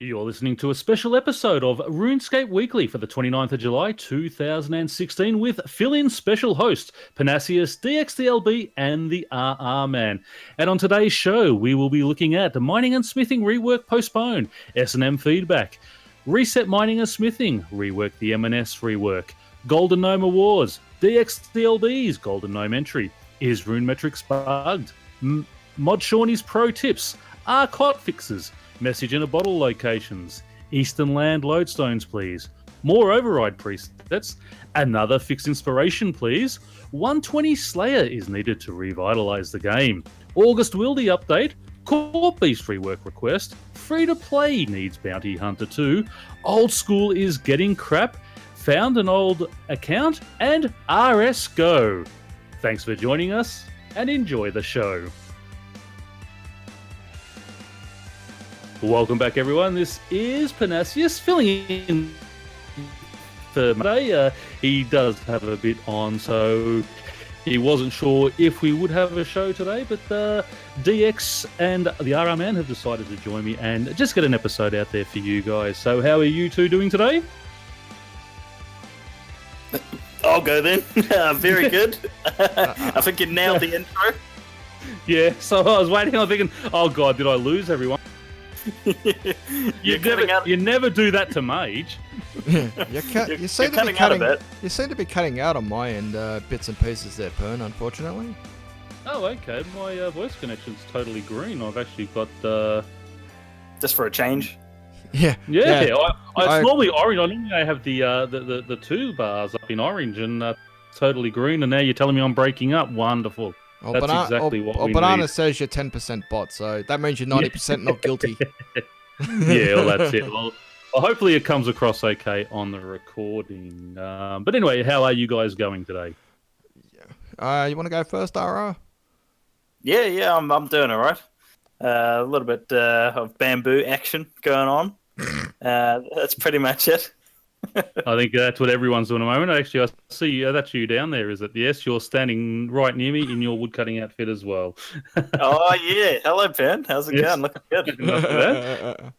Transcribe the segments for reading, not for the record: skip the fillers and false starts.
You're listening to a special episode of Runescape Weekly for the 29th of July 2016 with fill-in special host Pyrnassius, dxthelb, and the RRman. And on today's show, we will be looking at mining and smithing rework postponed, S&M feedback, reset mining and smithing, rework the M&S rework, Golden Gnome Awards, dxthelb's Golden Gnome entry, is runemetrics bugged, Mod Shauny's pro tips, are HOTFIXES, message in a bottle locations, Eastern Land Lodestones please, more override presets, another fix inspiration please, 120 Slayer is needed to revitalize the game, August wildy update, Core Beast rework request, free to play needs Bounty Hunter 2, old school is getting crap, found an old account, and RS Go. Thanks for joining us and enjoy the show. Welcome back, everyone. This is Pyrnassius filling in for Monday. He does have a bit on, so he wasn't sure if we would have a show today, but DX and the RRman have decided to join me and just get an episode out there for you guys. So how are you two doing today? I'll go then. Very good. I think you nailed the intro. Yeah, so I was waiting, I'm thinking, oh God, did I lose everyone? You never do that to Mage. You seem to be cutting out on my end bits and pieces there, Pern, unfortunately. Oh, okay. My voice connection's totally green. I've actually got... Just for a change? Yeah. It's normally orange. I normally have the two bars up in orange and totally green, and now you're telling me I'm breaking up. Wonderful. That's exactly what we Banana need. says you're 10% bot, so that means you're 90% not guilty. Yeah, well, that's it. Well, hopefully it comes across okay on the recording. But anyway, how are you guys going today? You want to go first, RR? Yeah, I'm doing all right. A little bit of bamboo action going on. That's pretty much it. I think that's what everyone's doing at the moment. Actually, I see that's you down there, is it? Yes, you're standing right near me in your woodcutting outfit as well. Oh, yeah. Hello, Ben. How's it going? Looking good.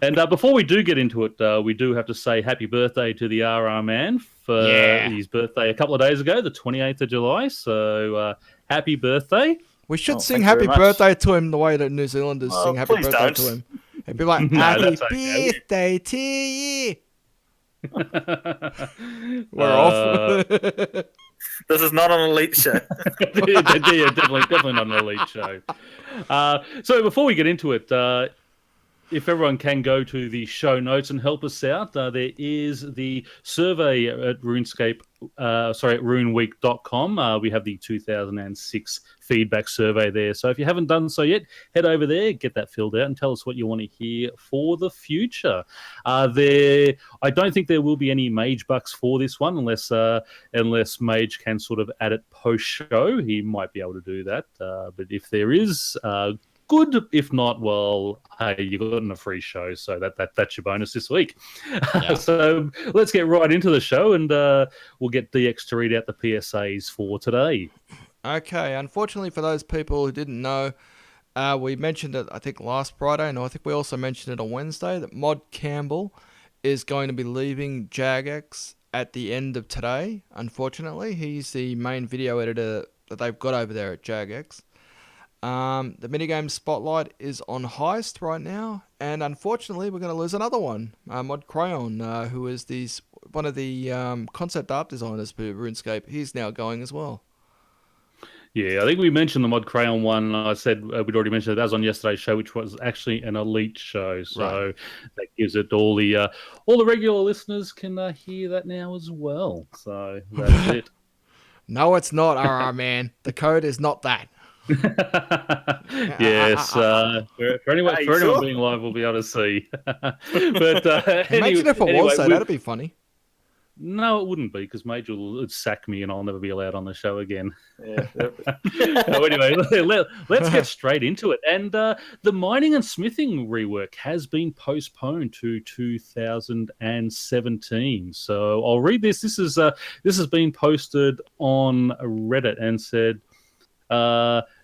And before we do get into it, we do have to say happy birthday to the RRman for his birthday a couple of days ago, the 28th of July. So happy birthday. We should sing happy birthday to him the way that New Zealanders sing happy birthday to him. It'd be like, happy birthday to you. We're off. This is not an elite show. Yeah, definitely not an elite show. So before we get into it, if everyone can go to the show notes and help us out, there is the survey at runeweek.com. We have the 2006 feedback survey there. So if you haven't done so yet, head over there, get that filled out, and tell us what you want to hear for the future. I don't think there will be any Mage bucks for this one, unless Mage can sort of add it post-show. He might be able to do that. But if there is... good. If not, well, hey, you got a free show, so that's your bonus this week. Yeah. So let's get right into the show, and we'll get DX to read out the PSAs for today. Okay, unfortunately for those people who didn't know, we mentioned it, I think, last Friday, and I think we also mentioned it on Wednesday, that Mod Campbell is going to be leaving Jagex at the end of today, unfortunately. He's the main video editor that they've got over there at Jagex. The minigame spotlight is on Heist right now, and unfortunately we're going to lose another one, Mod Crayon, who is one of the concept art designers for RuneScape. He's now going as well. Yeah, I think we mentioned the Mod Crayon one. I said we'd already mentioned that was on yesterday's show, which was actually an elite show. So that gives it all the regular listeners can hear that now as well. So that's it. No, it's not, RRman. The code is not that. Yes, for anyone being live, we'll be able to see. But imagine if it was so, that'd be funny. No, it wouldn't be, because Major would sack me and I'll never be allowed on the show again. Yeah. So anyway, let's get straight into it. And the mining and smithing rework has been postponed to 2017. So I'll read this. This has been posted on Reddit and said,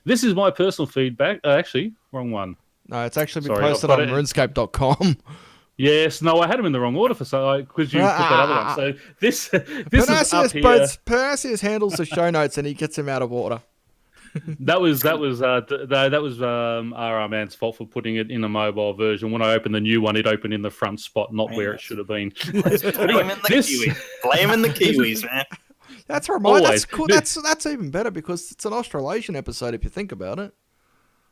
this is my personal feedback. Actually, wrong one. No, it's actually been posted on runescape.com. Yes, no, I had them in the wrong order for so because you put that other one. So this is up here. Pyrnassius handles the show notes and he gets them out of order. That was RRman's fault for putting it in a mobile version. When I opened the new one, it opened in the front spot, not where it should have been. Blaming the Kiwis, man. That's right. That's cool. That's even better because it's an Australasian episode if you think about it.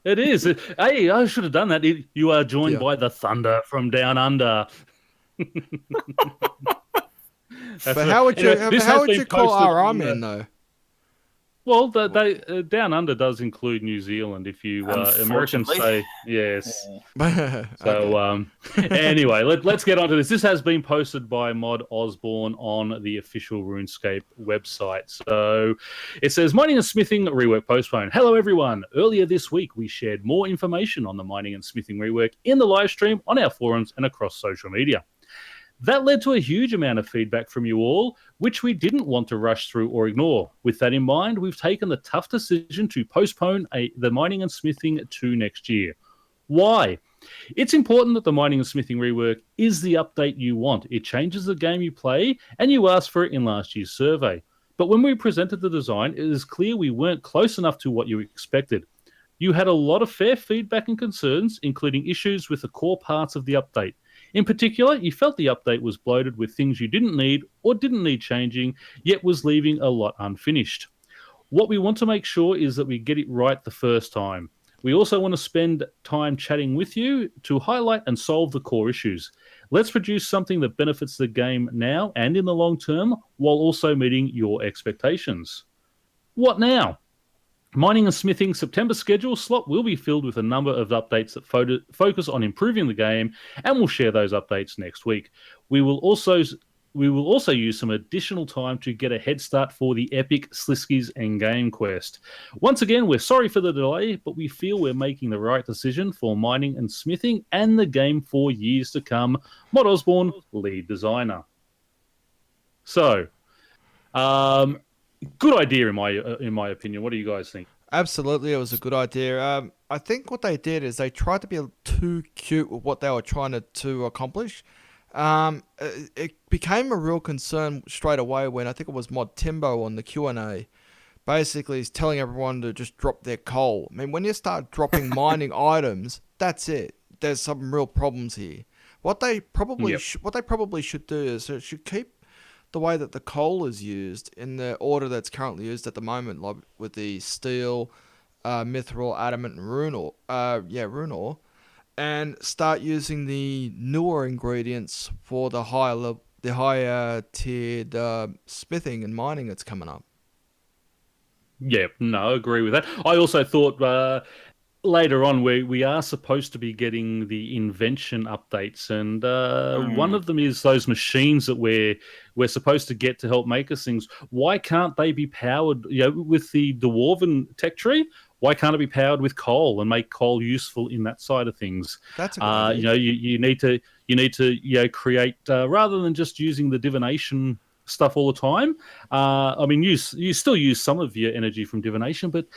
It is. Hey, I should have done that. You are joined by the thunder from down under. But how would you call RRman though? Well, Down Under does include New Zealand. If you Americans say yes. So anyway, let's get on to this. This has been posted by Mod Osborne on the official RuneScape website. So it says mining and smithing rework postponed. Hello everyone. Earlier this week we shared more information on the mining and smithing rework in the live stream on our forums and across social media. That led to a huge amount of feedback from you all, which we didn't want to rush through or ignore. With that in mind, we've taken the tough decision to postpone the mining and smithing to next year. Why? It's important that the mining and smithing rework is the update you want. It changes the game you play, and you asked for it in last year's survey. But when we presented the design, it is clear we weren't close enough to what you expected. You had a lot of fair feedback and concerns, including issues with the core parts of the update. In particular, you felt the update was bloated with things you didn't need or didn't need changing, yet was leaving a lot unfinished. What we want to make sure is that we get it right the first time. We also want to spend time chatting with you to highlight and solve the core issues. Let's produce something that benefits the game now and in the long term, while also meeting your expectations. What now? Mining and smithing September schedule slot will be filled with a number of updates that focus on improving the game, and we'll share those updates next week. We will also use some additional time to get a head start for the epic Sliskies endgame quest. Once again, we're sorry for the delay, but we feel we're making the right decision for mining and smithing and the game for years to come. Mod Osborne, lead designer. So, good idea in my opinion. What do you guys think? Absolutely, it was a good idea. I think what they did is they tried to be too cute with what they were trying to accomplish. It became a real concern straight away when I think it was Mod Timbo on the Q&A. Basically, he's telling everyone to just drop their coal. I mean, when you start dropping mining items, that's it. There's some real problems here. What they probably should do is it should keep the way that the coal is used in the order that's currently used at the moment, like with the steel, mithril, adamant, and rune ore, and start using the newer ingredients for the higher tiered smithing and mining that's coming up. Yeah, no, I agree with that. I also thought later on we are supposed to be getting the invention updates, and one of them is those machines that we're supposed to get to help make us things. Why can't they be powered, with the dwarven tech tree? Why can't it be powered with coal and make coal useful in that side of things? That's a good idea. You need to create rather than just using the divination stuff all the time. I mean, you still use some of your energy from divination, but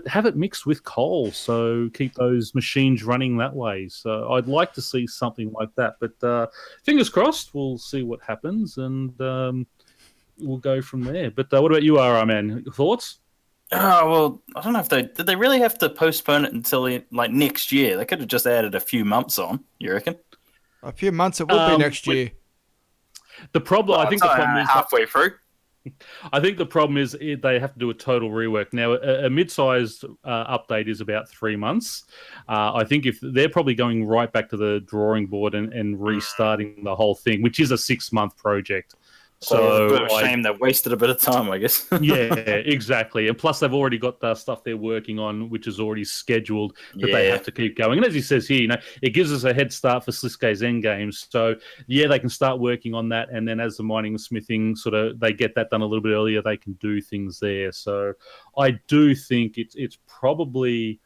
have it mixed with coal, so keep those machines running that way. So I'd like to see something like that, but fingers crossed. We'll see what happens, and we'll go from there. But what about you, RRman? Thoughts? Oh, well, I don't know if did they really have to postpone it until next year? They could have just added a few months on, you reckon? A few months, it will be next year. The problem, I think the problem is halfway through. I think the problem is they have to do a total rework. Now, a mid-sized update is about 3 months. I think if they're probably going right back to the drawing board and restarting the whole thing, which is a 6-month project. So it's a bit of a shame they wasted a bit of time, I guess. Yeah, exactly. And plus, they've already got the stuff they're working on, which is already scheduled that they have to keep going. And as he says here, it gives us a head start for Sliskies endgames. So, yeah, they can start working on that. And then as the mining and smithing they get that done a little bit earlier, they can do things there. So I do think it's probably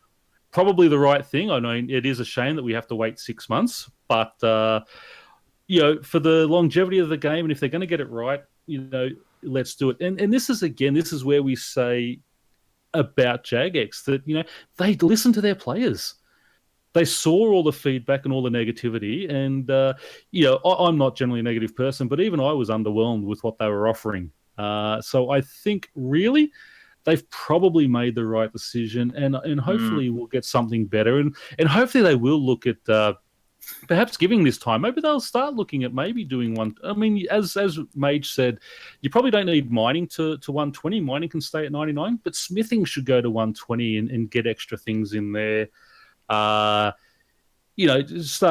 the right thing. I know it is a shame that we have to wait 6 months, but for the longevity of the game, and if they're going to get it right, let's do it. And this is where we say about Jagex that they listen to their players. they saw all the feedback and all the negativity, and I'm not generally a negative person, but even I was underwhelmed with what they were offering. So I think really they've probably made the right decision, and hopefully we'll get something better, and hopefully they will look at perhaps giving this time. Maybe they'll start looking at maybe doing one. I mean, as Mage said, you probably don't need mining to 120. Mining can stay at 99, but smithing should go to 120 and get extra things in there. Start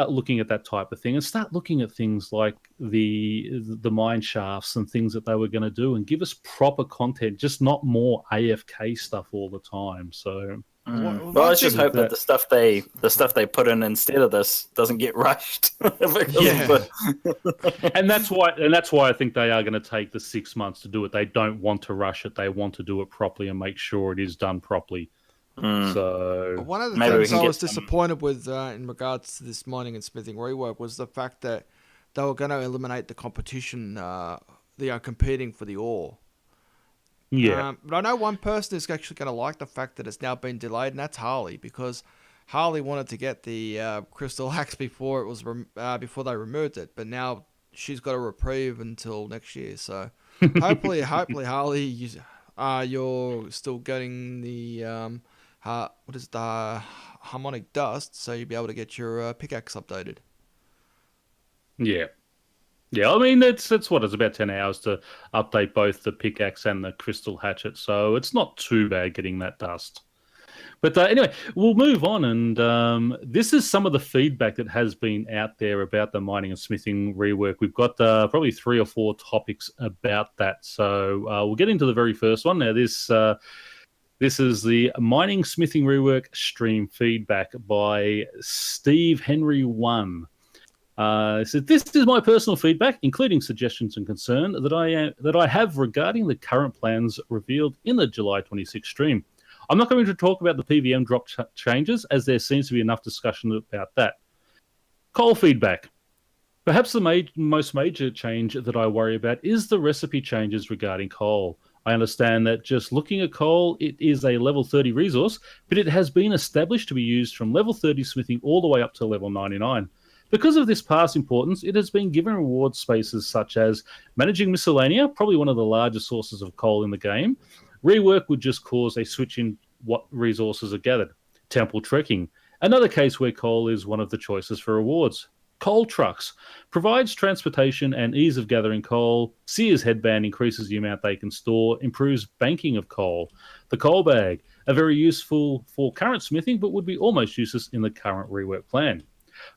looking at that type of thing, and start looking at things like the mine shafts and things that they were going to do, and give us proper content, just not more AFK stuff all the time. So, well, let's just hope that the stuff they put in instead of this doesn't get rushed. And that's why I think they are going to take the 6 months to do it. They don't want to rush it. They want to do it properly and make sure it is done properly. So one of the things I was disappointed with in regards to this mining and smithing rework was the fact that they were going to eliminate the competition, they are competing for the ore. Yeah. But I know one person is actually going to like the fact that it's now been delayed, and that's Harley, because Harley wanted to get the crystal axe before it was before they removed it, but now she's got a reprieve until next year. So hopefully Harley, you're still getting the the harmonic dust, so you'll be able to get your pickaxe updated. Yeah. I mean, it's what, it's about 10 hours to update both the pickaxe and the crystal hatchet, so it's not too bad getting that dust. But anyway, we'll move on, and this is some of the feedback that has been out there about the mining and smithing rework. We've got probably 3 or 4 topics about that, so we'll get into the very first one. Now, this is the mining smithing rework stream feedback by Steve Henry 1. So this is my personal feedback, including suggestions and concern that I have regarding the current plans revealed in the July 26 stream. I'm not going to talk about the PVM drop changes, as there seems to be enough discussion about that. Coal feedback. Perhaps the most major change that I worry about is the recipe changes regarding coal. I understand that just looking at coal, it is a level 30 resource, but it has been established to be used from level 30 smithing all the way up to level 99. Because of this past importance, it has been given reward spaces such as managing miscellanea, probably one of the largest sources of coal in the game. Rework would just cause a switch in what resources are gathered. Temple trekking, another case where coal is one of the choices for rewards. Coal trucks provides transportation and ease of gathering coal. Sears headband increases the amount they can store, improves banking of coal. The coal bag, a very useful for current smithing, but would be almost useless in the current rework plan.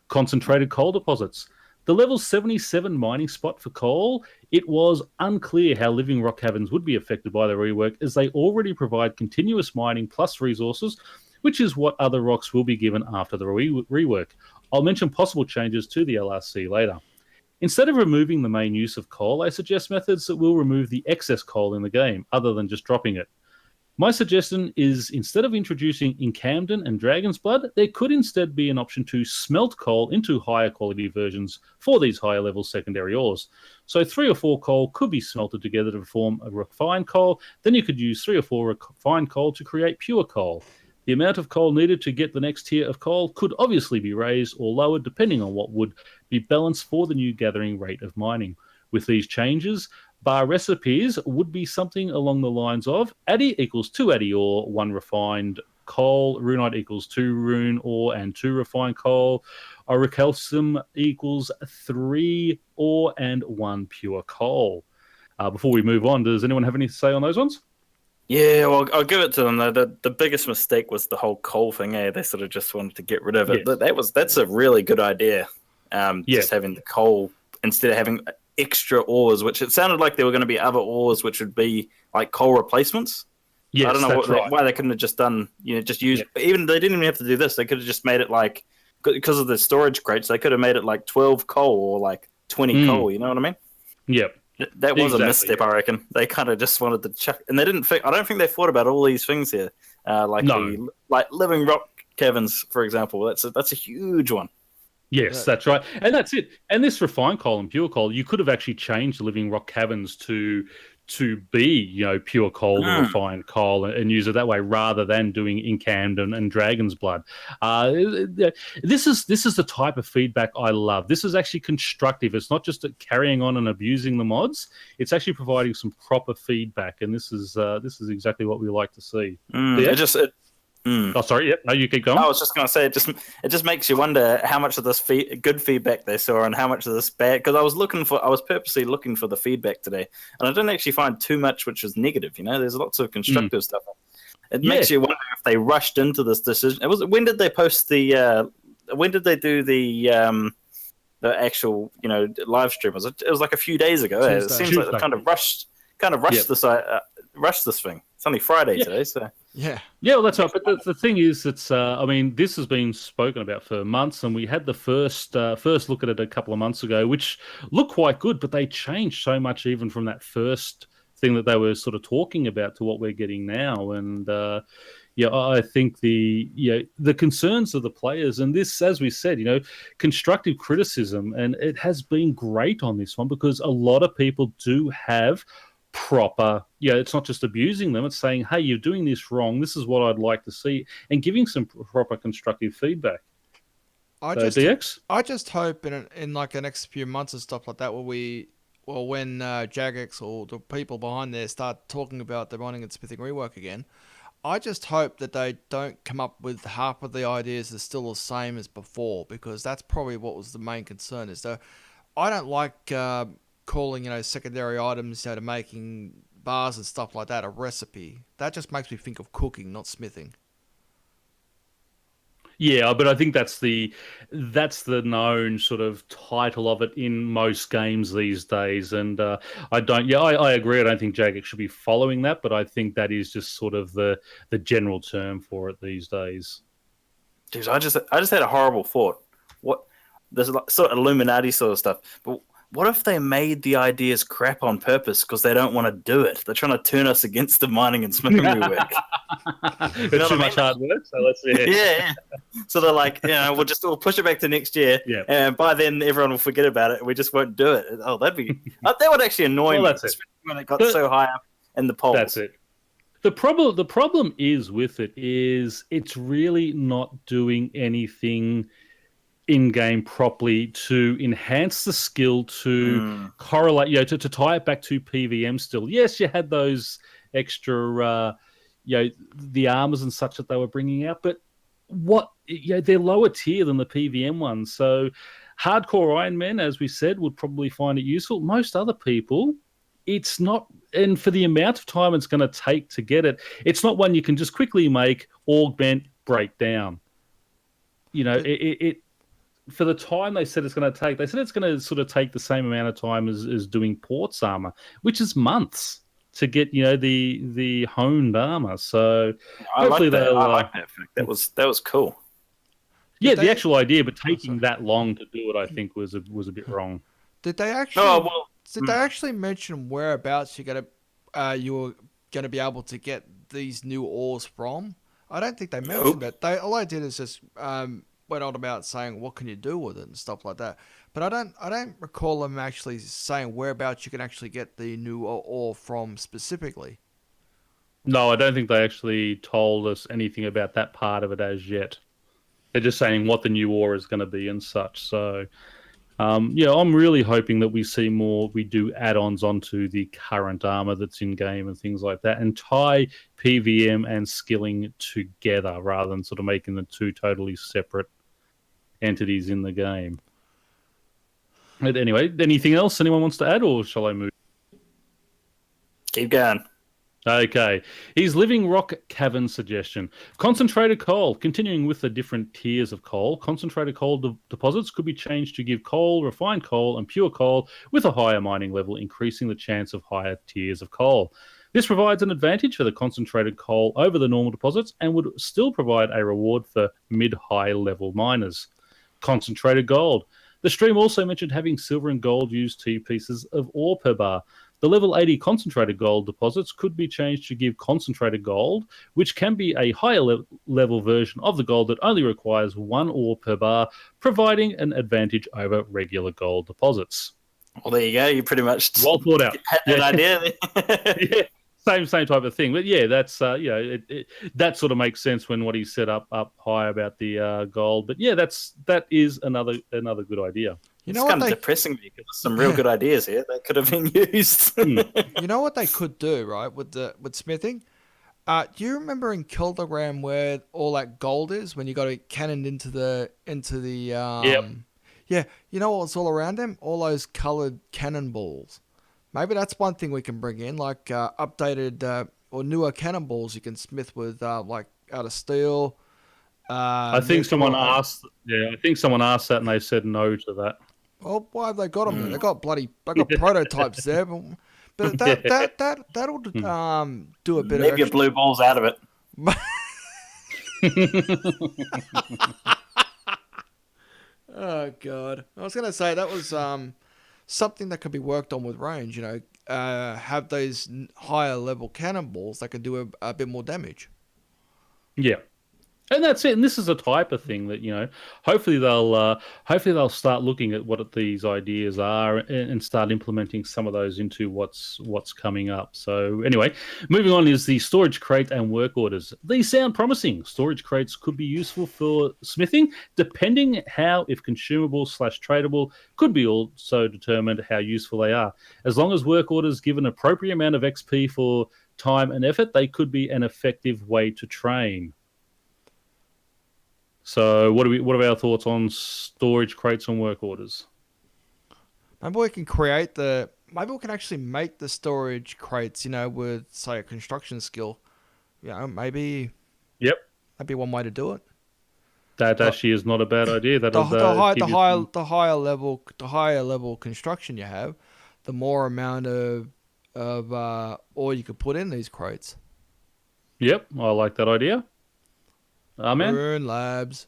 Concentrated coal deposits. The level 77 mining spot for coal, it was unclear how living rock caverns would be affected by the rework, as they already provide continuous mining plus resources, which is what other rocks will be given after the rework. I'll mention possible changes to the LRC later. Instead of removing the main use of coal, I suggest methods that will remove the excess coal in the game, other than just dropping it. My suggestion is, instead of introducing Incamden and Dragon's Blood, there could instead be an option to smelt coal into higher quality versions for these higher level secondary ores. So 3 or 4 coal could be smelted together to form a refined coal, then you could use 3 or 4 refined coal to create pure coal. The amount of coal needed to get the next tier of coal could obviously be raised or lowered depending on what would be balanced for the new gathering rate of mining. With these changes, bar recipes would be something along the lines of Addy equals 2 Addy ore, 1 refined coal, Runite equals 2 rune ore and 2 refined coal, Orichalcum equals 3 ore and 1 pure coal. Before we move on, does anyone have anything to say on those ones? Yeah, well, I'll give it to them though. The biggest mistake was the whole coal thing. They sort of just wanted to get rid of it. Yes. That's a really good idea. Yeah. Just having the coal instead of having extra ores, which it sounded like there were going to be other ores, which would be like coal replacements. Yes, I don't know right. why they couldn't have just done, just use. Yeah. Even they didn't even have to do this. They could have just made it like, because of the storage crates, they could have made it like 12 coal or like 20 coal. You know what I mean? Yep. That was a misstep, I reckon. They kind of just wanted to chuck, and they didn't. I don't think they thought about all these things here, like living rock caverns, for example. That's a huge one. Yes, that's right, and that's it. And this refined coal and pure coal, you could have actually changed the living rock caverns to to be, pure coal or refined coal and use it that way rather than doing incanned and dragon's blood. This is the type of feedback I love. This is actually constructive. It's not just carrying on and abusing the mods. It's actually providing some proper feedback, and this is exactly what we like to see. Oh, sorry. Yeah, no, you keep going. I was just going to say, it just makes you wonder how much of this good feedback they saw and how much of this bad. Because I was purposely looking for the feedback today, and I didn't actually find too much which was negative. There's lots of constructive stuff. It makes you wonder if they rushed into this decision. When did they post the? When did they do the actual live stream? It was like a few days ago. Tuesday. It seems like they kind of rushed this thing. It's only Friday today, so. Yeah, well, that's right. But the thing is, it's this has been spoken about for months, and we had the first look at it a couple of months ago, which looked quite good, but they changed so much even from that first thing that they were sort of talking about to what we're getting now. And I think the concerns of the players, and this, as we said, constructive criticism, and it has been great on this one because a lot of people do have proper, it's not just abusing them, it's saying, hey, you're doing this wrong, this is what I'd like to see, and giving some proper constructive feedback. DX? I just hope in like the next few months and stuff like that, when Jagex or the people behind there start talking about the mining and smithing rework again, I just hope that they don't come up with half of the ideas that's still the same as before, because that's probably what was the main concern. Is that I don't like calling secondary items to making bars and stuff like that a recipe. That just makes me think of cooking, not smithing. Yeah, but I think that's the known sort of title of it in most games these days, and I agree. I don't think Jagex should be following that, but I think that is just sort of the general term for it these days. Dude, I just had a horrible thought. What there's sort of Illuminati sort of stuff, but what if they made the ideas crap on purpose because they don't want to do it? They're trying to turn us against the mining and smithing rework. It's too much hard work, so let's see. Yeah. So they're like, we'll push it back to next year, and by then everyone will forget about it, and we just won't do it. Oh, that would actually annoy me, especially when it got so high up in the polls. That's it. The problem is with it is it's really not doing anything in-game properly to enhance the skill, to correlate, to tie it back to PVM still. Yes, you had those extra, the armors and such that they were bringing out, but they're lower tier than the PVM ones. So hardcore Iron Men, as we said, would probably find it useful. Most other people, it's not, and for the amount of time it's going to take to get it, it's not one you can just quickly make, augment, break down. For the time they said it's going to take, they said it's going to sort of take the same amount of time as doing Port's armor, which is months to get the honed armor. So I like that. That was cool. Yeah, the actual idea, but taking that long to do it, I think was a bit wrong. Did they actually? Did they actually mention whereabouts you were going to be able to get these new ores from? I don't think they mentioned it. All I did is just went on about saying what can you do with it and stuff like that. But I don't recall them actually saying whereabouts you can actually get the new ore from specifically. No, I don't think they actually told us anything about that part of it as yet. They're just saying what the new ore is going to be and such. So, I'm really hoping that we see more. We do add-ons onto the current armor that's in game and things like that, and tie PVM and skilling together rather than sort of making the two totally separate entities in the game. But anyway, anything else anyone wants to add, or shall I move? Keep going. Okay. He's Living Rock Cavern suggestion. Concentrated coal. Continuing with the different tiers of coal, concentrated coal deposits could be changed to give coal, refined coal, and pure coal with a higher mining level, increasing the chance of higher tiers of coal. This provides an advantage for the concentrated coal over the normal deposits and would still provide a reward for mid-high level miners. Concentrated gold. The stream also mentioned having silver and gold used T pieces of ore per bar. The level 80 concentrated gold deposits could be changed to give concentrated gold, which can be a higher level version of the gold that only requires one ore per bar, providing an advantage over regular gold deposits. Well, there you go. You pretty much Well thought out. had that idea. Yeah, same type of thing. But yeah, that's that sort of makes sense when what he set up high about the gold. But yeah, that is another good idea. You It's know what kind of they depressing me because there's some real good ideas here that could have been used. you know what they could do, right, with smithing? Do you remember in Kilogram where all that gold is when you got it cannoned into the Yep. Yeah, you know what's all around them? All those coloured cannonballs. Maybe that's one thing we can bring in, like updated or newer cannonballs you can smith with, like out of steel. I think someone asked. Yeah, I think someone asked that, and they said no to that. Well, why have they got them there? They got prototypes there, but that'll do a bit Leave of your blue balls out of it. Oh god, I was gonna say that was something that could be worked on with range. You know, have those higher level cannonballs that can do a bit more damage. Yeah. And that's it. And this is a type of thing that, hopefully they'll start looking at what these ideas are and start implementing some of those into what's coming up. So anyway, moving on is the storage crate and work orders. These sound promising. Storage crates could be useful for smithing, depending how, if consumable/tradable, could be also determined how useful they are. As long as work orders give an appropriate amount of XP for time and effort, they could be an effective way to train. So what are our thoughts on storage crates and work orders? Maybe we can actually make the storage crates, with, say, a construction skill. Maybe. Yep. That'd be one way to do it. That actually is not a bad idea. The higher level construction you have, the more amount of ore you could put in these crates. Yep, I like that idea. RRman? Rune Labs.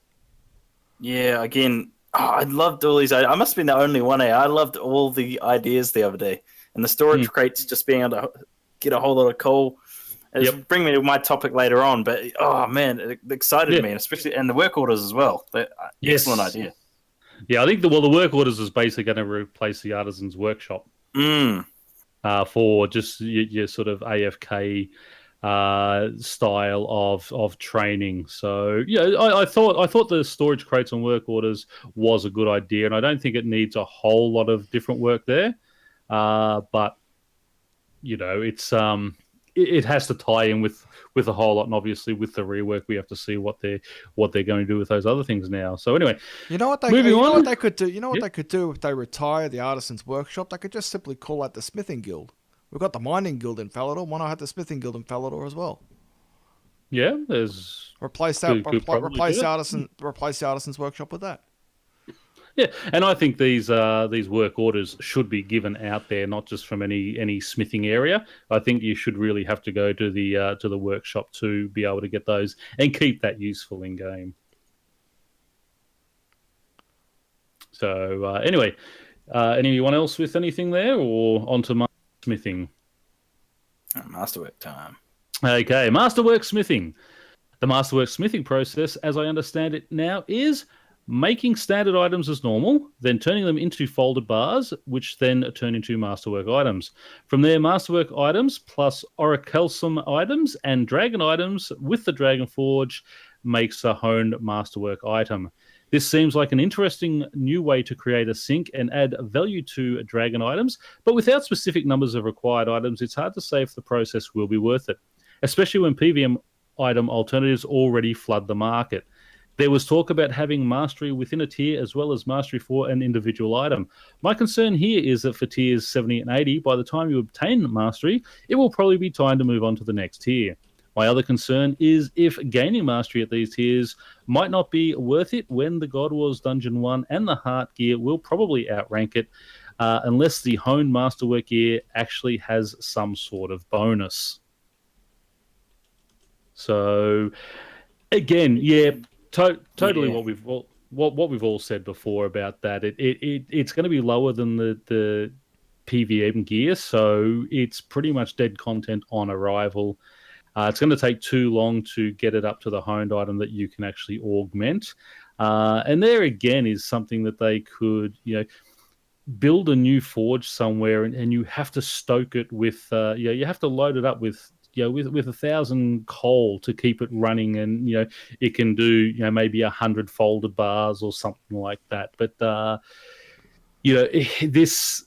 Yeah, again, I loved all these. I must have been the only one. I loved all the ideas the other day. And the storage crates, just being able to get a whole lot of coal. It'll bring me to my topic later on. But, oh, man, it excited me, and especially and the work orders as well. Excellent idea. Yeah, I think the work orders is basically going to replace the artisan's workshop for just your sort of AFK style of training. So I thought the storage crates and work orders was a good idea, and I don't think it needs a whole lot of different work there. But it's it has to tie in with a whole lot, and obviously with the rework, we have to see what they're going to do with those other things now. So anyway, what they could do. They could do if they retire the artisan's workshop. They could just simply call out the smithing guild. We've got the mining guild in Falador. Why not have the smithing guild in Falador as well? Yeah, there's replace the artisan's workshop with that. Yeah, and I think these work orders should be given out there, not just from any smithing area. I think you should really have to go to the workshop to be able to get those and keep that useful in game. So anyway, anyone else with anything there, or onto smithing? Masterwork time. Okay, masterwork smithing. The masterwork smithing process, as I understand it now, is making standard items as normal, then turning them into folded bars, which then turn into masterwork items. From there, masterwork items plus oraclesome items and dragon items with the Dragon Forge makes a honed masterwork item. This seems like an interesting new way to create a sync and add value to dragon items, but without specific numbers of required items, it's hard to say if the process will be worth it, especially when PVM item alternatives already flood the market. There was talk about having mastery within a tier as well as mastery for an individual item. My concern here is that for tiers 70 and 80, by the time you obtain mastery, it will probably be time to move on to the next tier. My other concern is if gaining mastery at these tiers might not be worth it when the God Wars Dungeon 1 and the Heart gear will probably outrank it, unless the honed masterwork gear actually has some sort of bonus. So, again, totally what we've all said before about that. It's going to be lower than the PVM gear, so it's pretty much dead content on arrival. It's going to take too long to get it up to the honed item that you can actually augment. And there again is something that they could, build a new forge somewhere and you have to stoke it with you have to load it up with with 1,000 coal to keep it running, and it can do maybe 100 folded bars or something like that. But this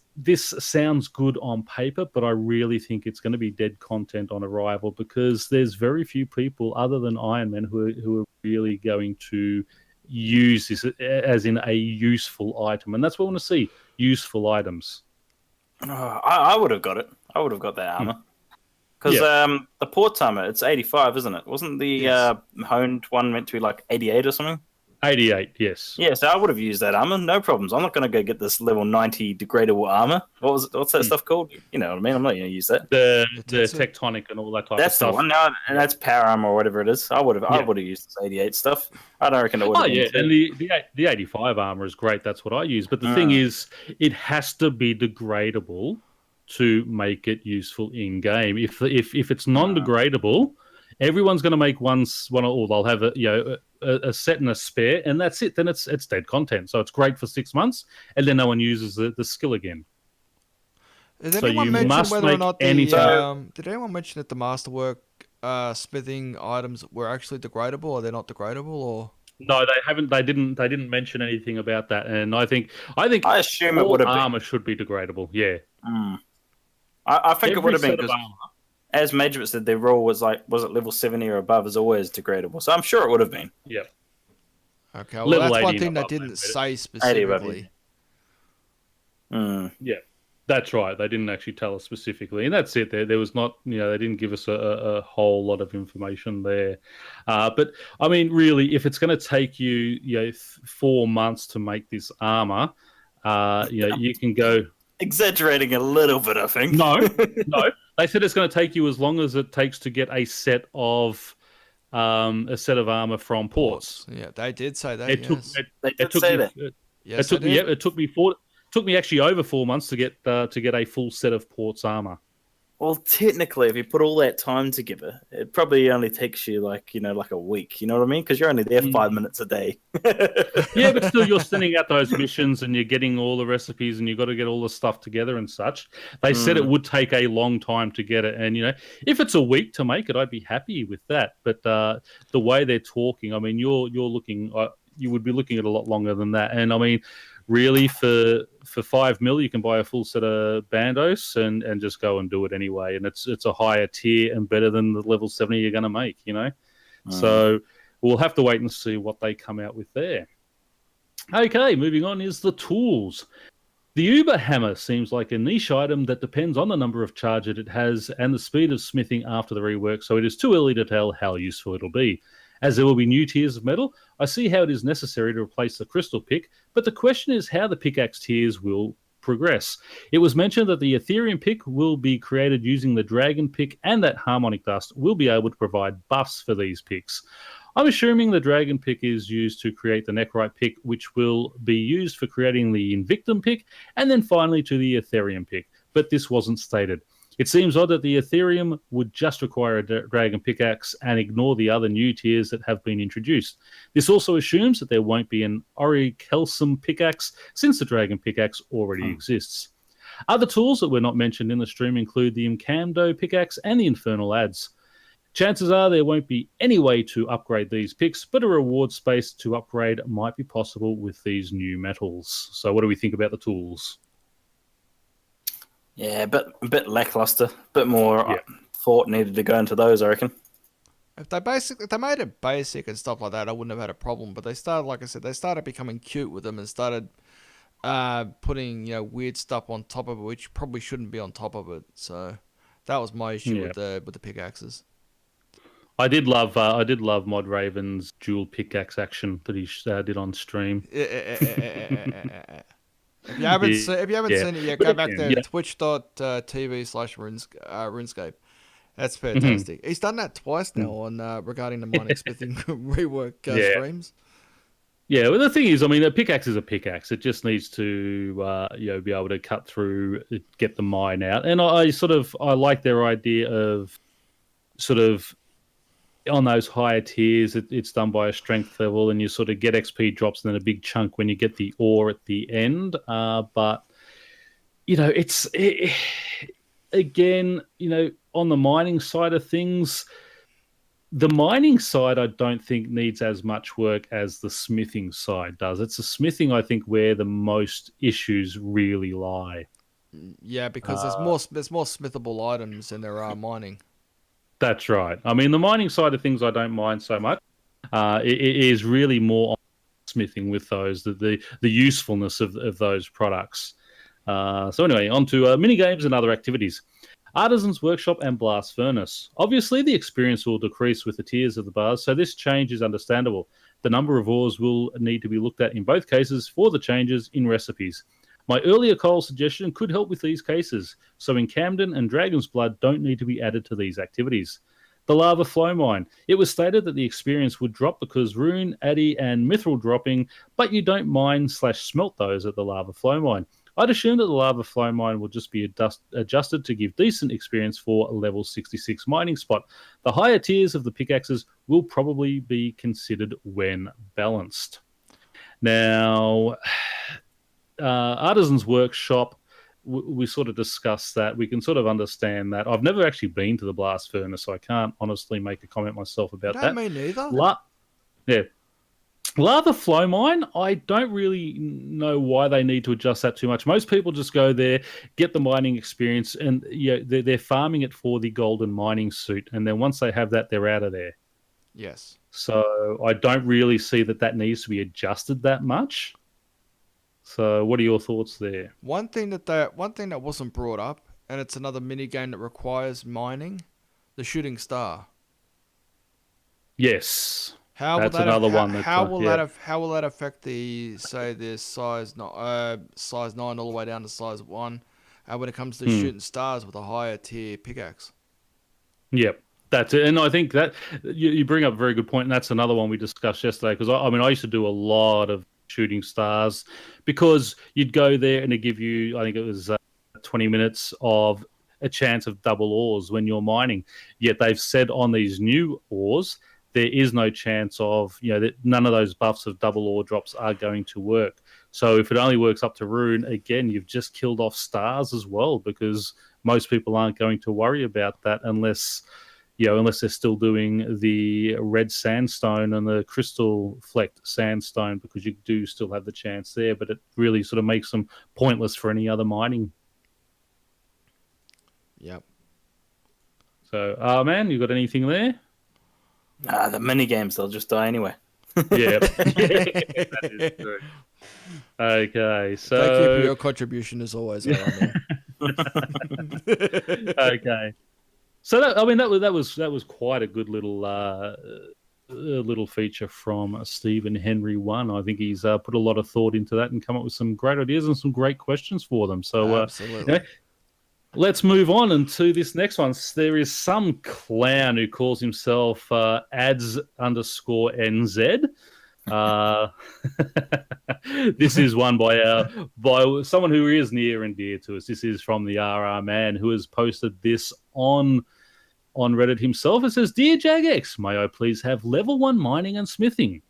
sounds good on paper, but I really think it's going to be dead content on arrival, because there's very few people other than RRman who are really going to use this as in a useful item, and that's what I want to see. Useful items. I would have got it. I would have got that armor. Because the ports armor, it's 85, isn't it? Wasn't the honed one meant to be like 88 or something? 88, yes. Yeah, so I would have used that armor, no problems. I'm not going to go get this level 90 degradable armor. What's that stuff called? You know what I mean? I'm not going to use that. The tectonic and all that type of stuff. That's the one. No, and that's power armor or whatever it is. I would have used this 88 stuff. I don't reckon it would have been. And the 85 armor is great. That's what I use. But the thing is, it has to be degradable to make it useful in game. If it's non-degradable, everyone's going to make one, or they'll have a set and a spare, and that's it. Then it's dead content. So it's great for 6 months, and then no one uses the skill again. Did anyone mention whether or not did anyone mention that the masterwork smithing items were actually degradable, or they're not degradable, or? No, they haven't. They didn't mention anything about that, and I assume it would have armor should be degradable. Yeah. I think it would have been, because as Major said, their rule was it level 70 or above is always degradable. So I'm sure it would have been. Yeah. Okay, well, that's one thing they didn't say specifically. Yeah, that's right. They didn't actually tell us specifically, and that's it. There was not, they didn't give us a whole lot of information there. But I mean, really, if it's going to take you, 4 months to make this armor, you can go. Exaggerating a little bit, I think. No. They said it's going to take you as long as it takes to get a set of armor from ports. Yeah, they did say that. They did say that. It took me actually over 4 months to get a full set of ports armor. Well, technically, if you put all that time together, it probably only takes you like a week. You know what I mean? Because you're only there 5 minutes a day. Yeah, but still, you're sending out those missions and you're getting all the recipes and you've got to get all the stuff together and such. They said it would take a long time to get it, and if it's a week to make it, I'd be happy with that. But the way they're talking, I mean, you're looking, you would be looking at a lot longer than that, and I mean. Really, for 5 mil, you can buy a full set of bandos and just go and do it anyway. And it's a higher tier and better than the level 70 you're going to make, So we'll have to wait and see what they come out with there. Okay, moving on is the tools. The Uber Hammer seems like a niche item that depends on the number of charges it has and the speed of smithing after the rework, so it is too early to tell how useful it'll be. As there will be new tiers of metal, I see how it is necessary to replace the crystal pick, but the question is how the pickaxe tiers will progress. It was mentioned that the Ethereum pick will be created using the dragon pick, and that harmonic dust will be able to provide buffs for these picks. I'm assuming the dragon pick is used to create the Nechrite pick, which will be used for creating the Invictum pick, and then finally to the Ethereum pick, but this wasn't stated. It seems odd that the Ethereum would just require a dragon pickaxe and ignore the other new tiers that have been introduced. This also assumes that there won't be an Orichalcum pickaxe, since the dragon pickaxe already exists. Other tools that were not mentioned in the stream include the Incamdo pickaxe and the Infernal Adze. Chances are there won't be any way to upgrade these picks, but a reward space to upgrade might be possible with these new metals. So what do we think about the tools? Yeah, a bit lackluster. A bit more thought needed to go into those, I reckon. If they made it basic and stuff like that, I wouldn't have had a problem. But they started, like I said, they started becoming cute with them and started putting weird stuff on top of it, which probably shouldn't be on top of it. So that was my issue with the pickaxes. I did love Mod Raven's dual pickaxe action that he did on stream. If you haven't seen it yet, go back there, twitch.tv/RuneScape. That's fantastic. He's done that twice now on regarding the mining smithing rework streams. Yeah, well, the thing is, I mean, a pickaxe is a pickaxe. It just needs to, be able to cut through, get the mine out. And I like their idea of sort of on those higher tiers, it's done by a strength level, and you sort of get XP drops and then a big chunk when you get the ore at the end. But again, on the mining side of things, the mining side I don't think needs as much work as the smithing side does. It's the smithing, I think, where the most issues really lie. Yeah, because there's more smithable items than there are mining. That's right. I mean, the mining side of things I don't mind so much. It is really more on smithing with those, the usefulness of those products. So anyway, on to mini games and other activities. Artisan's Workshop and Blast Furnace. Obviously, the experience will decrease with the tiers of the bars, so this change is understandable. The number of ores will need to be looked at in both cases for the changes in recipes. My earlier coal suggestion could help with these cases, so in Camden and Dragon's Blood don't need to be added to these activities. The Lava Flow Mine. It was stated that the experience would drop because Rune, Addy, and Mithril dropping, but you don't mine/smelt those at the Lava Flow Mine. I'd assume that the Lava Flow Mine will just be adjusted to give decent experience for a level 66 mining spot. The higher tiers of the pickaxes will probably be considered when balanced. Now, Artisan's Workshop, we sort of discussed that. We can sort of understand that. I've never actually been to the Blast Furnace, so I can't honestly make a comment myself about that. Me neither. Yeah. Lava Flow Mine, I don't really know why they need to adjust that too much. Most people just go there, get the mining experience, and they're farming it for the golden mining suit. And then once they have that, they're out of there. Yes. So I don't really see that needs to be adjusted that much. So what are your thoughts there? One thing that wasn't brought up, and it's another mini game that requires mining, the shooting star. Yes. How That's will that another one. How will that affect the size 9 all the way down to size 1? When it comes to shooting stars with a higher tier pickaxe. Yep, that's it. And I think that you bring up a very good point, and that's another one we discussed yesterday. Because I used to do a lot of shooting stars because you'd go there and it'd give you, I think it was 20 minutes of a chance of double ores when you're mining. Yet they've said on these new ores, there is no chance of, that none of those buffs of double ore drops are going to work. So if it only works up to Rune, again, you've just killed off stars as well, because most people aren't going to worry about that unless they're still doing the red sandstone and the crystal flecked sandstone, because you do still have the chance there, but it really sort of makes them pointless for any other mining. Yep. So, man, you got anything there? The mini games, they'll just die anyway. Yeah, that is true. Okay, so thank you for your contribution as always, RRman. Okay, so that was quite a good little feature from Stephen Henry 1. I think he's put a lot of thought into that and come up with some great ideas and some great questions for them. So absolutely. Let's move on into this next one. There is some clown who calls himself ads_NZ. This is one by someone who is near and dear to us. This is from the RRman, who has posted this on Reddit himself. It says, "Dear Jagex, may I please have level 1 mining and smithing?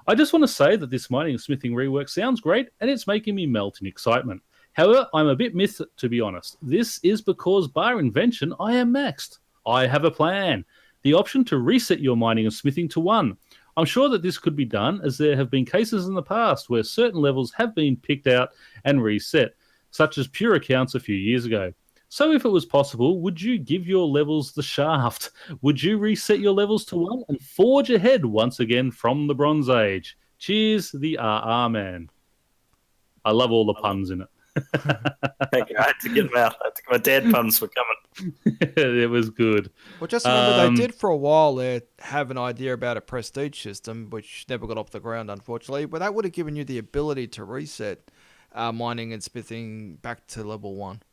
I just want to say that this mining and smithing rework sounds great, and it's making me melt in excitement. However, I'm a bit miffed, to be honest. This is because, bar invention, I am maxed. I have a plan. The option to reset your mining and smithing to 1. I'm sure that this could be done, as there have been cases in the past where certain levels have been picked out and reset, such as pure accounts a few years ago. So if it was possible, would you give your levels the shaft? Would you reset your levels to 1 and forge ahead once again from the Bronze Age? Cheers, the RRman." I love all the puns in it. Thank you. I had to get them out. My dad puns were coming. It was good. Well, just remember they did for a while there have an idea about a prestige system, which never got off the ground, unfortunately. But that would have given you the ability to reset mining and smithing back to level 1.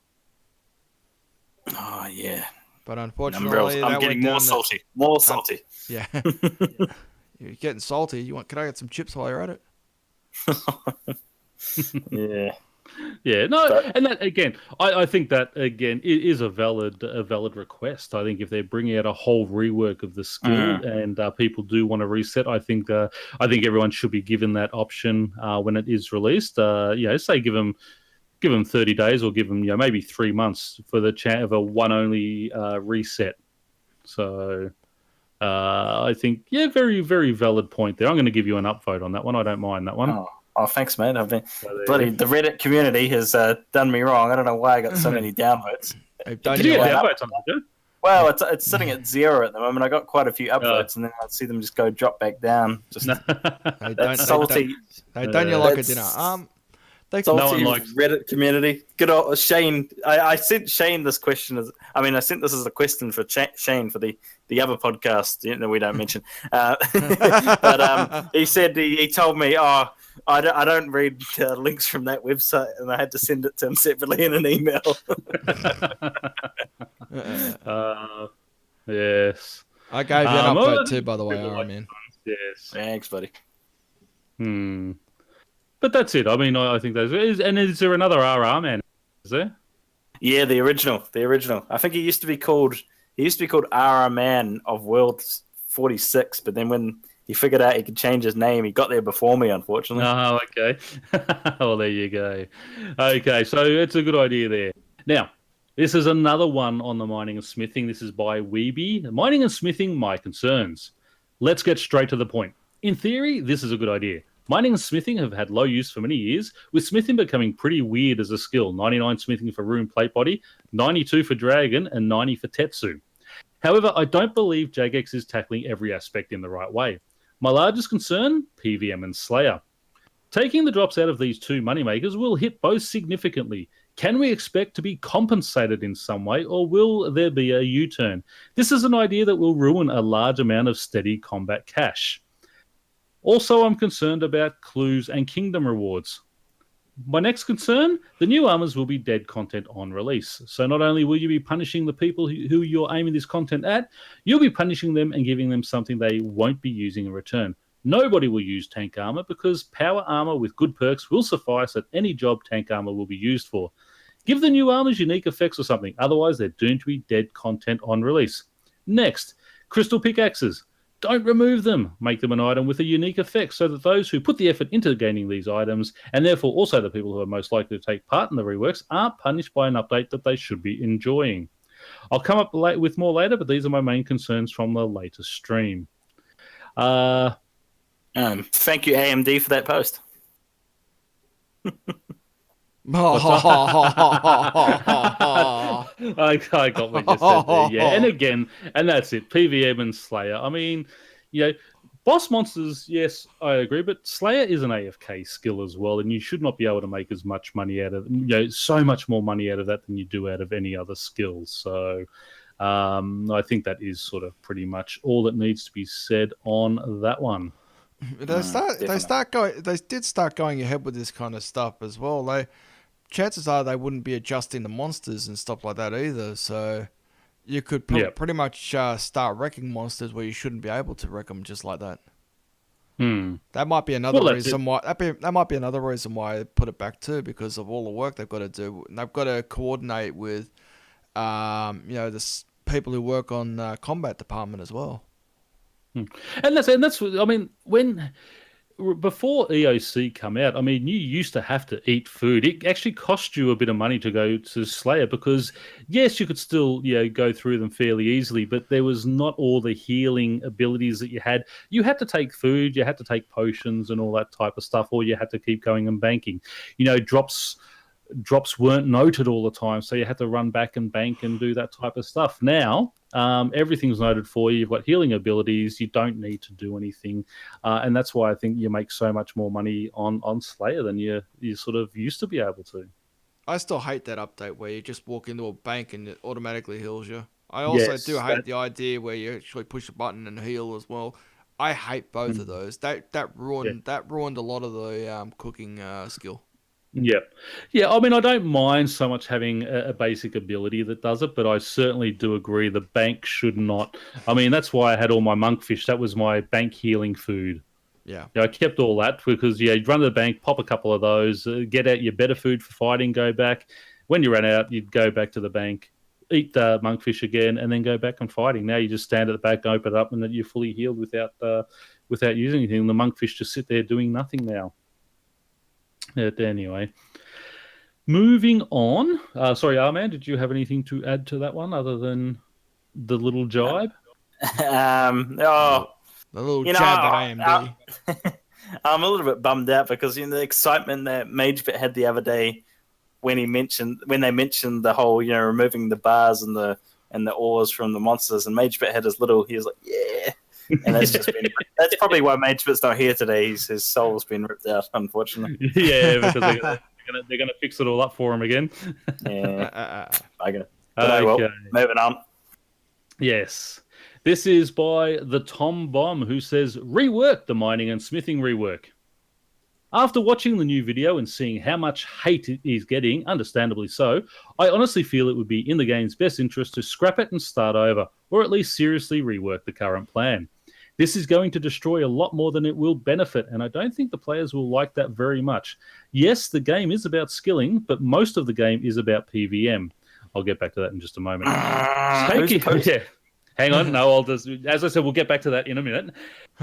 Oh, yeah. But unfortunately, I'm getting more salty. More salty. Yeah. You're getting salty. Can I get some chips while you're at it? Yeah. Yeah, no, and that again, I think that again is a valid request. I think if they're bringing out a whole rework of the skill and people do want to reset, I think everyone should be given that option when it is released. Say give them give them 30 days or give them maybe 3 months for the chance of a one-only reset. So I think, very, very valid point there. I'm going to give you an upvote on that one. I don't mind that one. Oh, thanks, mate. I've been the Reddit community has done me wrong. I don't know why I got so many downvotes. Did you get downvotes on that? Well, it's sitting at 0 at the moment. I got quite a few upvotes, and then I see them just drop back down. Just that's salty. Don't you like a dinner? Salty Reddit community. Good old Shane. I sent Shane this question. I sent this as a question for Shane for the other podcast. We don't mention. But he said he told me, I don't read links from that website, and I had to send it to him separately in an email. Yes. I gave you an upvote too, by the way, RRman. Yes. Thanks, buddy. But that's it. I think those. And is there another RRman? Is there? Yeah, the original. I think he used to be called RRman of World 46, but then when he figured out he could change his name, he got there before me, unfortunately. Oh, okay. Well, there you go. Okay, so it's a good idea there. Now, this is another one on the mining and smithing. This is by Weeby. Mining and smithing, my concerns. Let's get straight to the point. In theory, this is a good idea. Mining and smithing have had low use for many years, with smithing becoming pretty weird as a skill. 99 smithing for rune plate body, 92 for dragon, and 90 for tetsu. However, I don't believe Jagex is tackling every aspect in the right way. My largest concern, PVM and Slayer. Taking the drops out of these two moneymakers will hit both significantly. Can we expect to be compensated in some way, or will there be a U-turn? This is an idea that will ruin a large amount of steady combat cash. Also, I'm concerned about clues and kingdom rewards. My next concern, the new armors will be dead content on release. So not only will you be punishing the people who you're aiming this content at, you'll be punishing them and giving them something they won't be using in return. Nobody will use tank armor because power armor with good perks will suffice at any job tank armor will be used for. Give the new armors unique effects or something, otherwise they're doomed to be dead content on release. Next, crystal pickaxes. Don't remove them. Make them an item with a unique effect so that those who put the effort into gaining these items, and therefore also the people who are most likely to take part in the reworks, aren't punished by an update that they should be enjoying. I'll come up with more later, but these are my main concerns from the latest stream. Thank you, AMD, for that post. I got what you said there, yeah. And again, and that's it, PVM and Slayer. Boss monsters, yes, I agree, but Slayer is an AFK skill as well, and you should not be able to make as much money out of so much more money out of that than you do out of any other skills. So I think that is sort of pretty much all that needs to be said on that one. They did start going ahead with this kind of stuff as well. Chances are they wouldn't be adjusting the monsters and stuff like that either. So you could pretty much start wrecking monsters where you shouldn't be able to wreck them just like that. That might be another reason why. That might be another reason why I put it back too, because of all the work they've got to do. And they've got to coordinate with, the people who work on combat department as well. And that's when before EOC come out, you used to have to eat food. It actually cost you a bit of money to go to Slayer because yes, you could still go through them fairly easily, but there was not all the healing abilities that you had. You had to take food, you had to take potions and all that type of stuff, or you had to keep going and banking. Drops weren't noted all the time, so you had to run back and bank and do that type of stuff. Now, everything's noted for you. You've got healing abilities. You don't need to do anything, and that's why I think you make so much more money on Slayer than you sort of used to be able to. I still hate that update where you just walk into a bank and it automatically heals you. I also do hate the idea where you actually push a button and heal as well. I hate both of those. That ruined a lot of the cooking skill. Yeah. I don't mind so much having a basic ability that does it, but I certainly do agree the bank should not. That's why I had all my monkfish. That was my bank healing food. Yeah. I kept all that because you'd run to the bank, pop a couple of those, get out your better food for fighting, go back. When you ran out, you'd go back to the bank, eat the monkfish again, and then go back and fighting. Now you just stand at the back, open it up, and then you're fully healed without using anything. The monkfish just sit there doing nothing now. Anyway, Moving on. Sorry, RRman, did you have anything to add to that one other than the little jibe? Oh, The little you know, jab at AMD. I'm a little bit bummed out because the excitement that MageBit had the other day when they mentioned the whole removing the bars and the ores from the monsters, and MageBit had his little, he was like, yeah, and that's probably why MageBit's not here today. His soul's been ripped out, unfortunately. Yeah, because they're gonna fix it all up for him again. Yeah, okay. Okay. Moving on. Yes. This is by the Tom Bomb, who says, rework the mining and smithing rework. After watching the new video and seeing how much hate it is getting, understandably so, I honestly feel it would be in the game's best interest to scrap it and start over, or at least seriously rework the current plan. This is going to destroy a lot more than it will benefit, and I don't think the players will like that very much. Yes, the game is about skilling, but most of the game is about PVM. I'll get back to that in just a moment. Hang on. No, I'll just, as I said, we'll get back to that in a minute.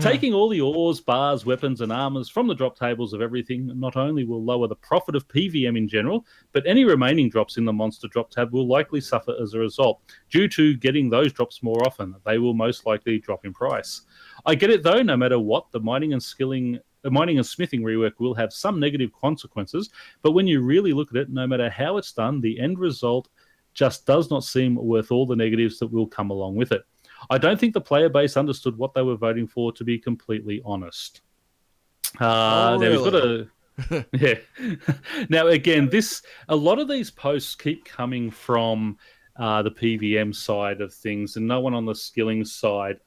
Taking all the ores, bars, weapons, and armors from the drop tables of everything not only will lower the profit of PVM in general, but any remaining drops in the monster drop tab will likely suffer as a result. Due to getting those drops more often, they will most likely drop in price. I get it though, no matter what, the mining and smithing rework will have some negative consequences, but when you really look at it, no matter how it's done, the end result just does not seem worth all the negatives that will come along with it. I don't think the player base understood what they were voting for, to be completely honest. Now we've got a yeah. Now again, a lot of these posts keep coming from the PVM side of things, and no one on the skilling side.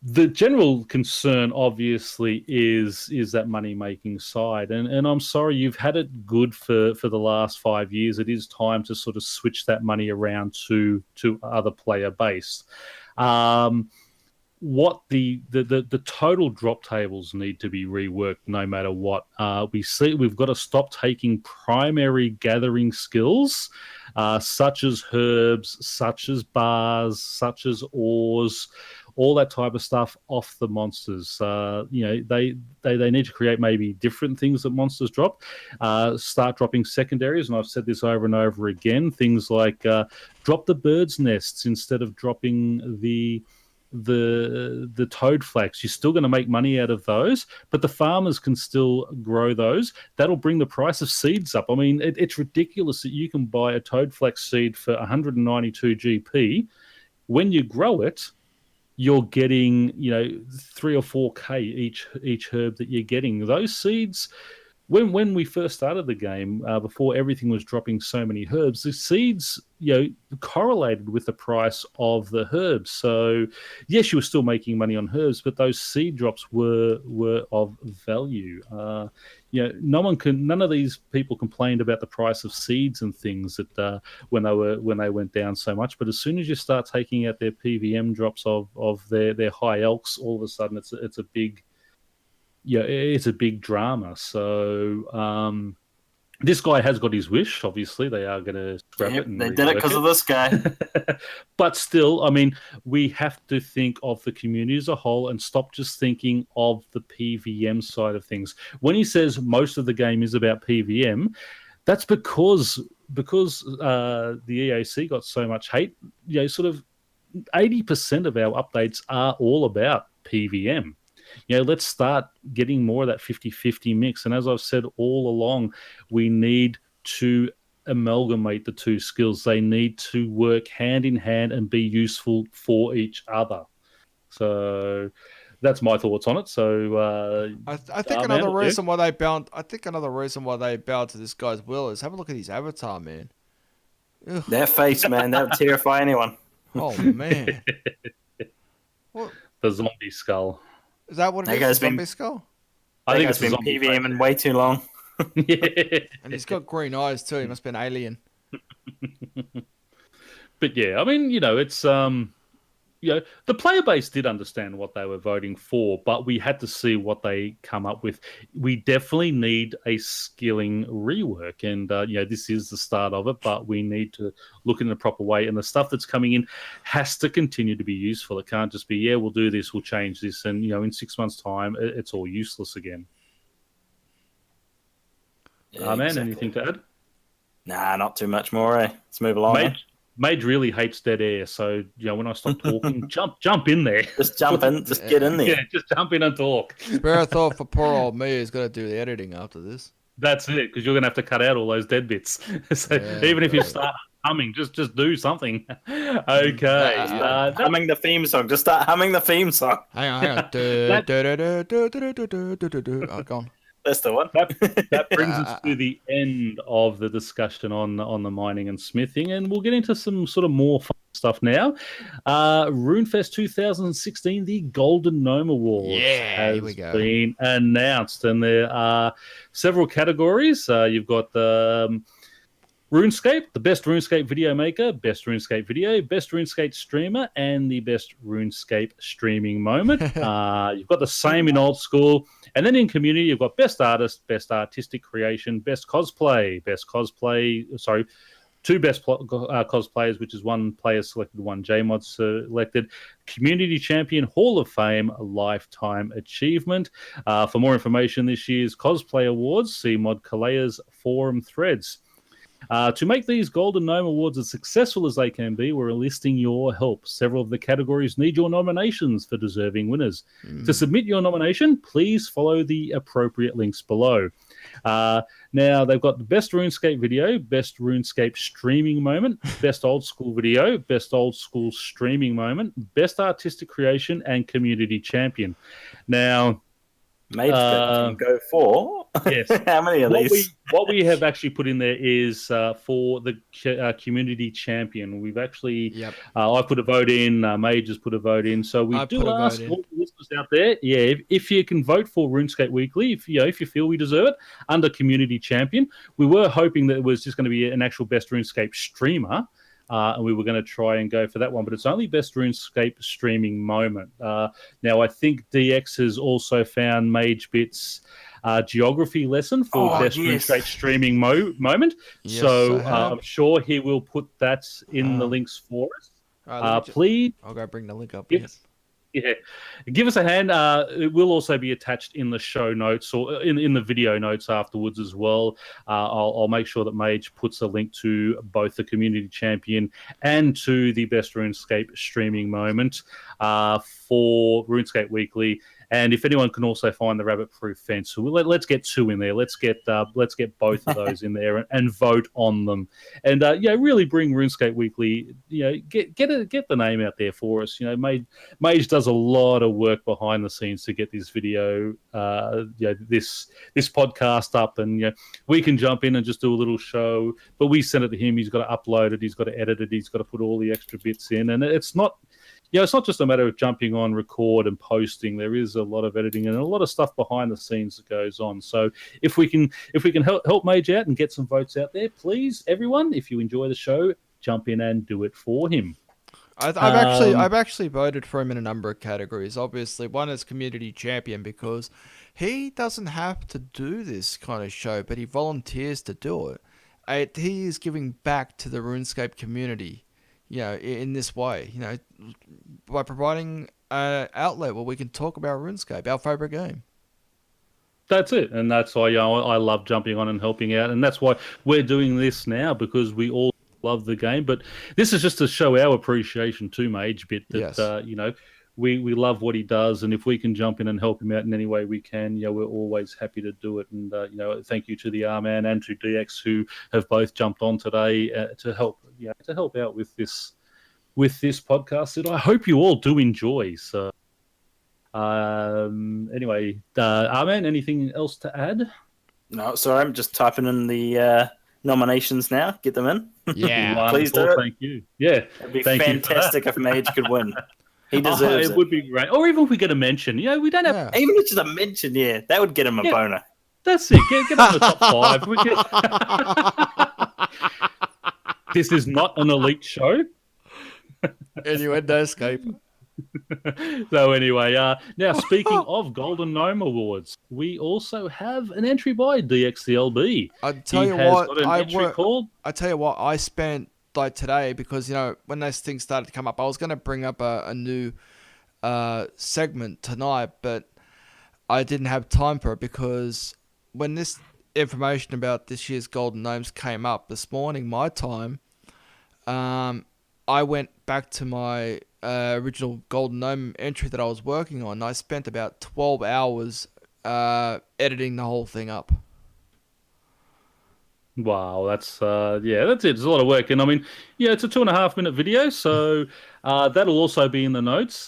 The general concern, obviously, is that money-making side. And I'm sorry, you've had it good for the last 5 years. It is time to sort of switch that money around to other player base. What the total drop tables need to be reworked no matter what. We've got to stop taking primary gathering skills, such as herbs, such as bars, such as ores, all that type of stuff off the monsters. They need to create maybe different things that monsters drop. Start dropping secondaries, and I've said this over and over again. Things like drop the birds' nests instead of dropping the toad flax. You're still going to make money out of those, but the farmers can still grow those. That'll bring the price of seeds up. I mean, it's ridiculous that you can buy a toad flax seed for 192 GP. When you grow it, you're getting 3 or 4k each herb that you're getting. Those seeds, when we first started the game, before everything was dropping so many herbs, the seeds correlated with the price of the herbs. So yes, you were still making money on herbs, but those seed drops were of value. None of these people complained about the price of seeds and things that when they went down so much. But as soon as you start taking out their PVM drops of their high elks, all of a sudden it's a big drama. So this guy has got his wish. Obviously, they are going to scrap it. And they did it because of this guy. But still, I mean, we have to think of the community as a whole and stop just thinking of the PVM side of things. When he says most of the game is about PVM, that's because the EAC got so much hate. Sort of 80% of our updates are all about PVM. Let's start getting more of that 50-50 mix. And as I've said all along, we need to amalgamate the two skills. They need to work hand in hand and be useful for each other. So that's my thoughts on it. So I think another reason why they bound to this guy's will is have a look at his avatar, man. Ugh. That face, man, that would terrify anyone. Oh man. What? The zombie skull. Is that what it is? Zombie skull? I think it's been PVMing way too long. Yeah. And he's got green eyes too. He must be an alien. But yeah, I mean, it's the player base did understand what they were voting for, but we had to see what they come up with. We definitely need a skilling rework, and this is the start of it, but we need to look in the proper way, and the stuff that's coming in has to continue to be useful. It can't just be, we'll do this, we'll change this, and in 6 months' time, it's all useless again. Yeah, Man, exactly. anything to add? Nah, not too much more. Let's move along. Mage really hates dead air, so when I stop talking, jump in there. Just jump in, just get in there. Yeah, just jump in and talk. Spare a thought for poor old me who's got to do the editing after this. That's it, because you're gonna have to cut out all those dead bits. So even if you start humming, just do something. Okay, humming the theme song. Just start humming the theme song. Hang on. Oh, go on. That's the one. That brings us to the end of the discussion on the mining and smithing, and we'll get into some sort of more fun stuff now. RuneFest 2016, the Golden Gnome Awards, has been announced, and there are several categories. You've got the RuneScape, the best RuneScape video maker, best RuneScape video, best RuneScape streamer, and the best RuneScape streaming moment. You've got the same in old school. And then in community, you've got best artist, best artistic creation, best cosplay, two best cosplayers, which is one player selected, one JMod selected, community champion, Hall of Fame, lifetime achievement. For more information, this year's cosplay awards, see Mod Kalea's forum threads. To make these Golden Gnome Awards as successful as they can be, we're enlisting your help. Several of the categories need your nominations for deserving winners. To submit your nomination, please follow the appropriate links below. Now, they've got the best RuneScape video, best RuneScape streaming moment, best old school video, best old school streaming moment, best artistic creation, and community champion. Now, Mage can go for. Yes. How many of these? What we have actually put in there is for the community champion. We've actually, I put a vote in, Mage has put a vote in. So we do ask all the listeners out there, if you can vote for RuneScape Weekly, if you feel we deserve it, under community champion. We were hoping that it was just going to be an actual best RuneScape streamer. And we were going to try and go for that one, but it's only best RuneScape streaming moment. Now, I think DX has also found MageBit's geography lesson for best RuneScape streaming moment. Yes, so I'm sure he will put that in the links for us. Please, I'll go bring the link up. Yeah, give us a hand. It will also be attached in the show notes or in the video notes afterwards as well. I'll make sure that Mage puts a link to both the community champion and to the best RuneScape streaming moment for RuneScape Weekly. And if anyone can also find the rabbit-proof fence, so let's get two in there. Let's get both of those in there and vote on them. And really bring RuneScape Weekly. Get the name out there for us. Mage does a lot of work behind the scenes to get this video, this podcast up, and we can jump in and just do a little show. But we send it to him. He's got to upload it. He's got to edit it. He's got to put all the extra bits in, and it's not. It's not just a matter of jumping on, record, and posting. There is a lot of editing and a lot of stuff behind the scenes that goes on. So if we can help Mage out and get some votes out there, please, everyone, if you enjoy the show, jump in and do it for him. I've actually voted for him in a number of categories. Obviously, one is community champion because he doesn't have to do this kind of show, but he volunteers to do it. He is giving back to the RuneScape community. In this way, by providing an outlet where we can talk about RuneScape, our favorite game. That's it, and that's why I love jumping on and helping out, and that's why we're doing this now, because we all love the game. But this is just to show our appreciation to MageBit that we love what he does, and if we can jump in and help him out in any way we can, we're always happy to do it. And thank you to the RRman and to DX who have both jumped on today to help out with this podcast that I hope you all do enjoy. So anyway, RRman, anything else to add? No, sorry, I'm just typing in the nominations now. Get them in. Yeah, please do it. Thank you. Yeah, it'd be fantastic if Mage could win. He deserves it. It would be great. Or even if we get a mention. We don't have... Even if it's just a mention, that would get him a boner. That's it. Get him in the top 5. This is not an elite show. Innuendo escape. So anyway, now speaking of Golden Gnome Awards, we also have an entry by dxthelb. I tell you what, I spent today because when those things started to come up, I was going to bring up a new segment tonight, but I didn't have time for it because when this information about this year's Golden Gnomes came up this morning, my time, I went back to my original Golden Gnome entry that I was working on. I spent about 12 hours editing the whole thing up. Wow, that's that's it. It's a lot of work, and I mean, it's a 2.5-minute video, so that'll also be in the notes.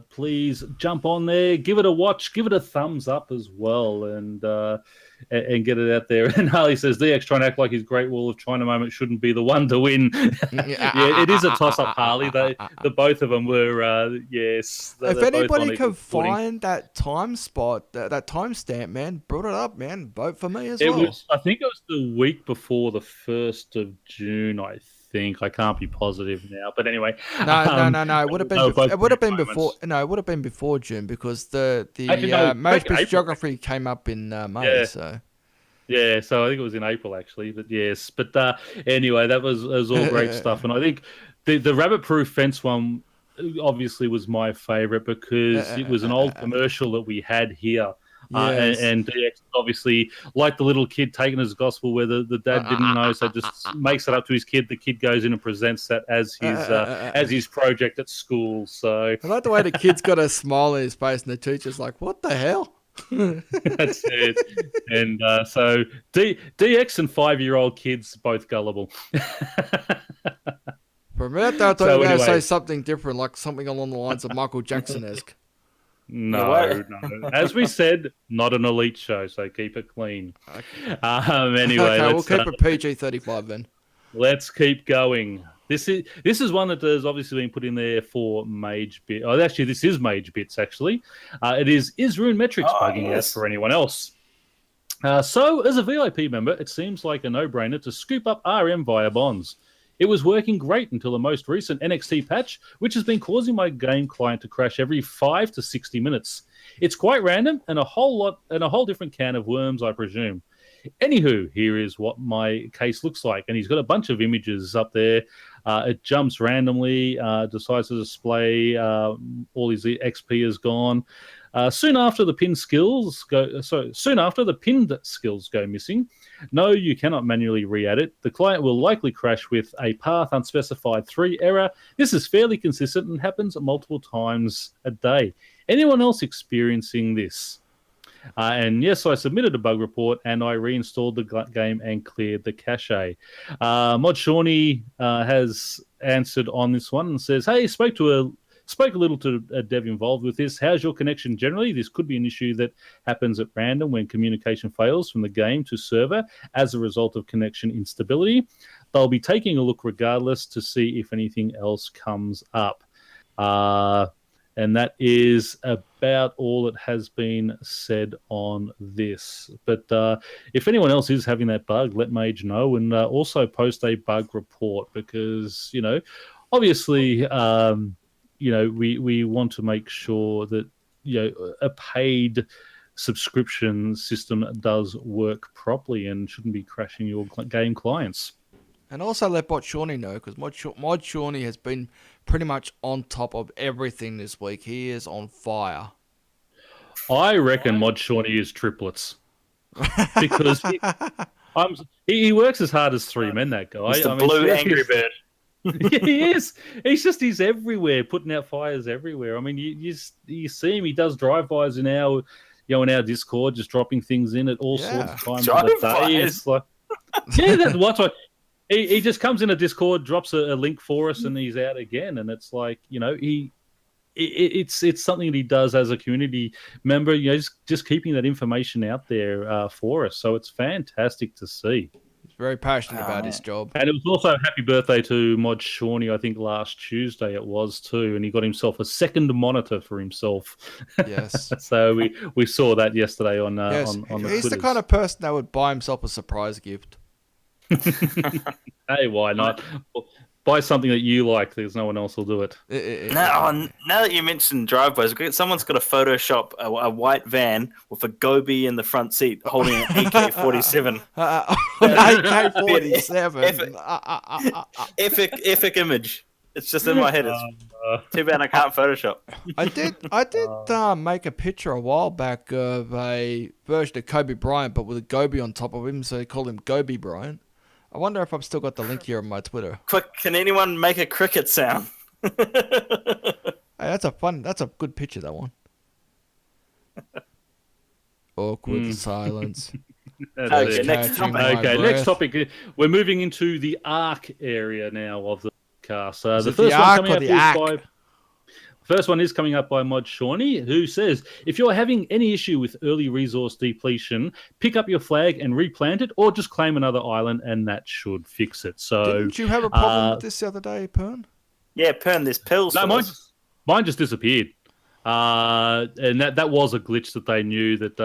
Please jump on there, give it a watch, give it a thumbs up as well, and get it out there. And Harley says, DX trying to act like his Great Wall of China moment shouldn't be the one to win. Yeah, it is a toss-up, Harley. The both of them were, yes. If anybody can find that time spot, that timestamp, man, brought it up, man. Vote for me as well. I think it was the week before the 1st of June, I think. I can't be positive now, but anyway. No. It would have been. It would have been before. No, it would have been before June because the Mojpitch geography came up in May. Yeah. So. Yeah, so I think it was in April actually, but yes. But anyway, that was all great stuff, and I think the rabbit-proof fence one obviously was my favorite because it was an old commercial that we had here. Yes. And DX obviously, like the little kid taking his gospel where the dad didn't know, so just makes it up to his kid. The kid goes in and presents that as his project at school. So I like the way the kid's got a smile on his face and the teacher's like, what the hell? That's it. And so DX and 5-year-old kids, both gullible. For a minute there, I thought you were going to say something different, like something along the lines of Michael Jackson-esque. No. As we said, not an elite show, so keep it clean. Okay. Anyway, we'll keep it PG-35 then. Let's keep going. This is one that has obviously been put in there for Mage Bit. Oh, actually, this is Mage Bits. Actually, it is runemetrics bugging out for anyone else. So, as a VIP member, it seems like a no-brainer to scoop up RM via bonds. It was working great until the most recent NXT patch, which has been causing my game client to crash every 5 to 60 minutes. It's quite random and a whole different can of worms, I presume. Anywho, here is what my case looks like, and he's got a bunch of images up there. It jumps randomly, decides to display all his XP is gone. Soon after the pinned skills go missing. No, you cannot manually re-add it. The client will likely crash with a path unspecified 3 error. This is fairly consistent and happens multiple times a day. Anyone else experiencing this? And yes, I submitted a bug report and I reinstalled the game and cleared the cache. Mod Shauny has answered on this one and says, hey, spoke a little to a dev involved with this. How's your connection generally? This could be an issue that happens at random when communication fails from the game to server as a result of connection instability. They'll be taking a look regardless to see if anything else comes up. And that is about all that has been said on this. But if anyone else is having that bug, let Mage know and also post a bug report because, obviously... we want to make sure that a paid subscription system does work properly and shouldn't be crashing your game clients. And also let Mod Shauny know because Mod Shauny has been pretty much on top of everything this week. He is on fire. I reckon Mod Shauny is triplets because he works as hard as 3 men. That guy, He's the blue Angry Bird. Yeah, he is. He's everywhere, putting out fires everywhere. I mean, you see him. He does drive-bys in our Discord, just dropping things in at all sorts of times of the day. It's like, that's what. He just comes in a Discord, drops a link for us, and he's out again. And it's like, it's something that he does as a community member. Just keeping that information out there for us. So it's fantastic to see. He's very passionate about his job. And it was also a happy birthday to Mod Shauny, I think last Tuesday it was too, and he got himself a second monitor for himself. Yes. So we saw that yesterday on the He's Twitters. the kind of person that would buy himself a surprise gift. Hey, why not? Buy something that you like. There's no one else will do it. Now that you mentioned drive-bys, someone's got to Photoshop a white van with a goby in the front seat holding an AK-47. An AK-47. Epic image. It's just in my head. It's too bad I can't Photoshop. I did make a picture a while back of a version of Kobe Bryant, but with a Gobi on top of him, so they called him Gobi Bryant. I wonder if I've still got the link here on my Twitter. Quick, can anyone make a cricket sound? Hey, that's a good picture, that one. Awkward silence. Okay, next topic. Next topic. We're moving into the Ark area now of the cast. The first one is coming up by Mod Shauny, who says, if you're having any issue with early resource depletion, pick up your flag and replant it, or just claim another island, and that should fix it. So, didn't you have a problem with this the other day, Pern? Yeah, Pern, there's pills. No, mine just disappeared. And that was a glitch that they knew that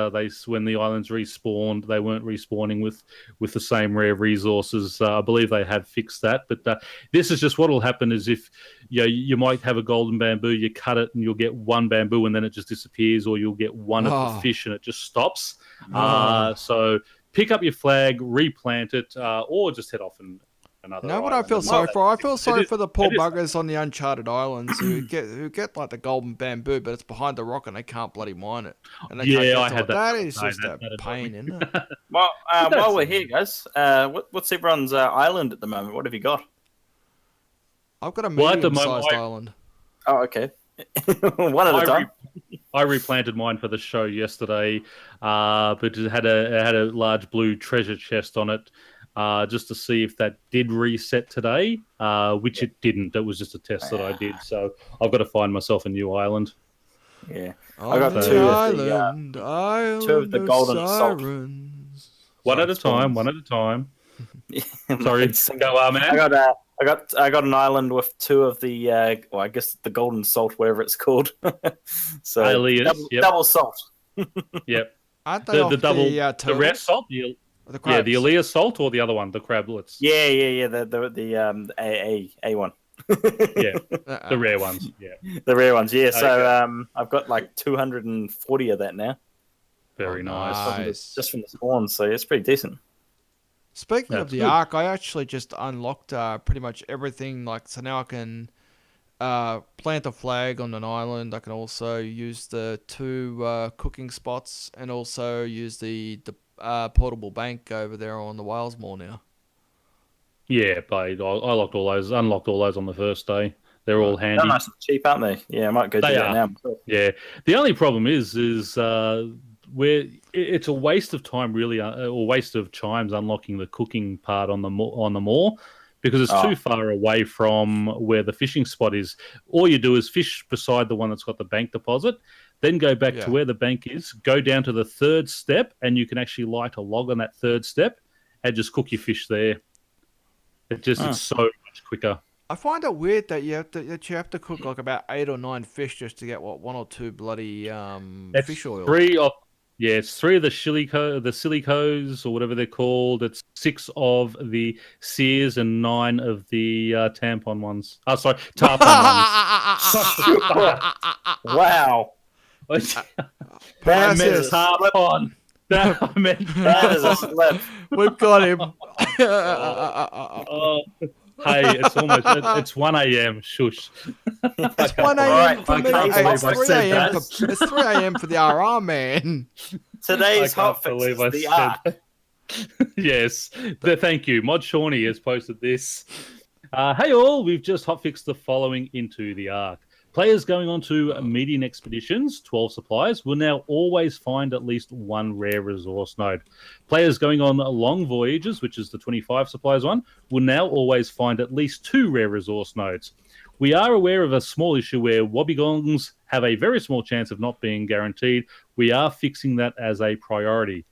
when the islands respawned, they weren't respawning with the same rare resources. I believe they have fixed that, but this is just what will happen is if you might have a golden bamboo, you cut it and you'll get one bamboo and then it just disappears, or you'll get one of the fish and it just stops. So pick up your flag, replant it, or just head off and another. What I feel sorry for? I feel sorry for the poor buggers on the uncharted islands who get like the golden bamboo, but it's behind the rock and they can't bloody mine it. And they I had that. That is just a pain, isn't it? Well, while we're here, guys, what's everyone's island at the moment? What have you got? I've got a medium-sized island. Oh, okay. One at a time. I replanted mine for the show yesterday, but it had a large blue treasure chest on it. Just to see if that did reset today, which it didn't. It was just a test that I did. So I've got to find myself a new island. Yeah, I got two of the golden salt. One at a time. Sorry, go man. I got an island with two of the I guess the golden salt, whatever it's called. So double salt. Yep. Aren't they the rare salt? The Alea salt or the other one, the crablets. Yeah. The A one. The rare ones. Yeah, the rare ones. Yeah. So I've got like 240 of that now. Very nice. Just from the spawn, so it's pretty decent. Speaking of the Ark, I actually just unlocked pretty much everything. So now I can plant a flag on an island. I can also use the 2 cooking spots, and also use the portable bank over there on the Wales Moor now. Yeah, but I unlocked all those on the first day. They're all handy. They're nice and cheap, aren't they? Yeah, I might go do that now. Yeah. The only problem is where it's a waste of time, really, or waste of chimes unlocking the cooking part on the moor, because it's too far away from where the fishing spot is. All you do is fish beside the one that's got the bank deposit, then go back to where the bank is, go down to the 3rd step, and you can actually light a log on that 3rd step and just cook your fish there. It's so much quicker. I find it weird that you have to cook like about 8 or 9 fish just to get 1 or 2 bloody fish oil. It's 3 of the silicos or whatever they're called. It's 6 of the sears and 9 of the tampon ones. Oh, sorry, tarpon ones. Wow. I meant tarpon. That is a slip. We've got him. Hey, it's 1 a.m. Shush. It's 1 a.m. for me. It's 3 a.m. It's 3 a.m. for the RRman. Today's HOTFIXES is the Ark. Yes. Thank you. Mod Shauny has posted this. Hey all, we've just hotfixed the following into the Ark. Players going on to median expeditions, 12 supplies, will now always find at least 1 rare resource node. Players going on long voyages, which is the 25 supplies one, will now always find at least 2 rare resource nodes. We are aware of a small issue where wobbegongs have a very small chance of not being guaranteed. We are fixing that as a priority.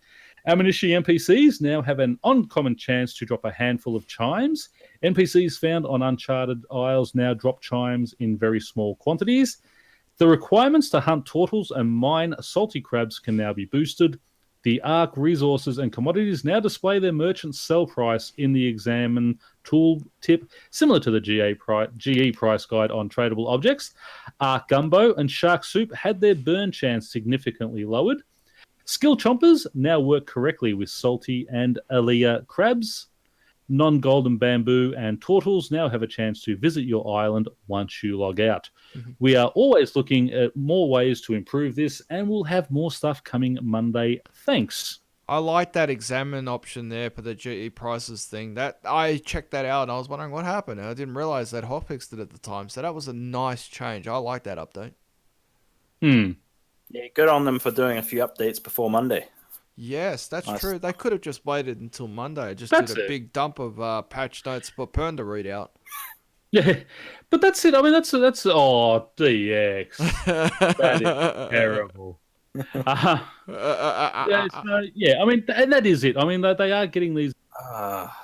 Ammunition NPCs now have an uncommon chance to drop a handful of chimes. NPCs found on Uncharted Isles now drop chimes in very small quantities. The requirements to hunt turtles and mine salty crabs can now be boosted. The Ark resources and commodities now display their merchant sell price in the examine tool tip, similar to the GE price guide on tradable objects. Ark Gumbo and Shark Soup had their burn chance significantly lowered. Skill chompers now work correctly with salty and Alea crabs. non-golden bamboo, and turtles now have a chance to visit your island once you log out. We are always looking at more ways to improve this, and we'll have more stuff coming Monday. Thanks. I like that examine option there for the GE prices thing. That I checked that out and I was wondering what happened. And I didn't realize that HOTFIXES did it at the time. So that was a nice change. I like that update. Yeah, good on them for doing a few updates before Monday. Yes, that's Nice. true. They could have just waited until Monday. Just That's did a it. big dump of patch notes for Pern to read out. Yeah, but that's it. I mean, that's oh DX. That is terrible. Yeah, I mean, and that is it. I mean, they are getting these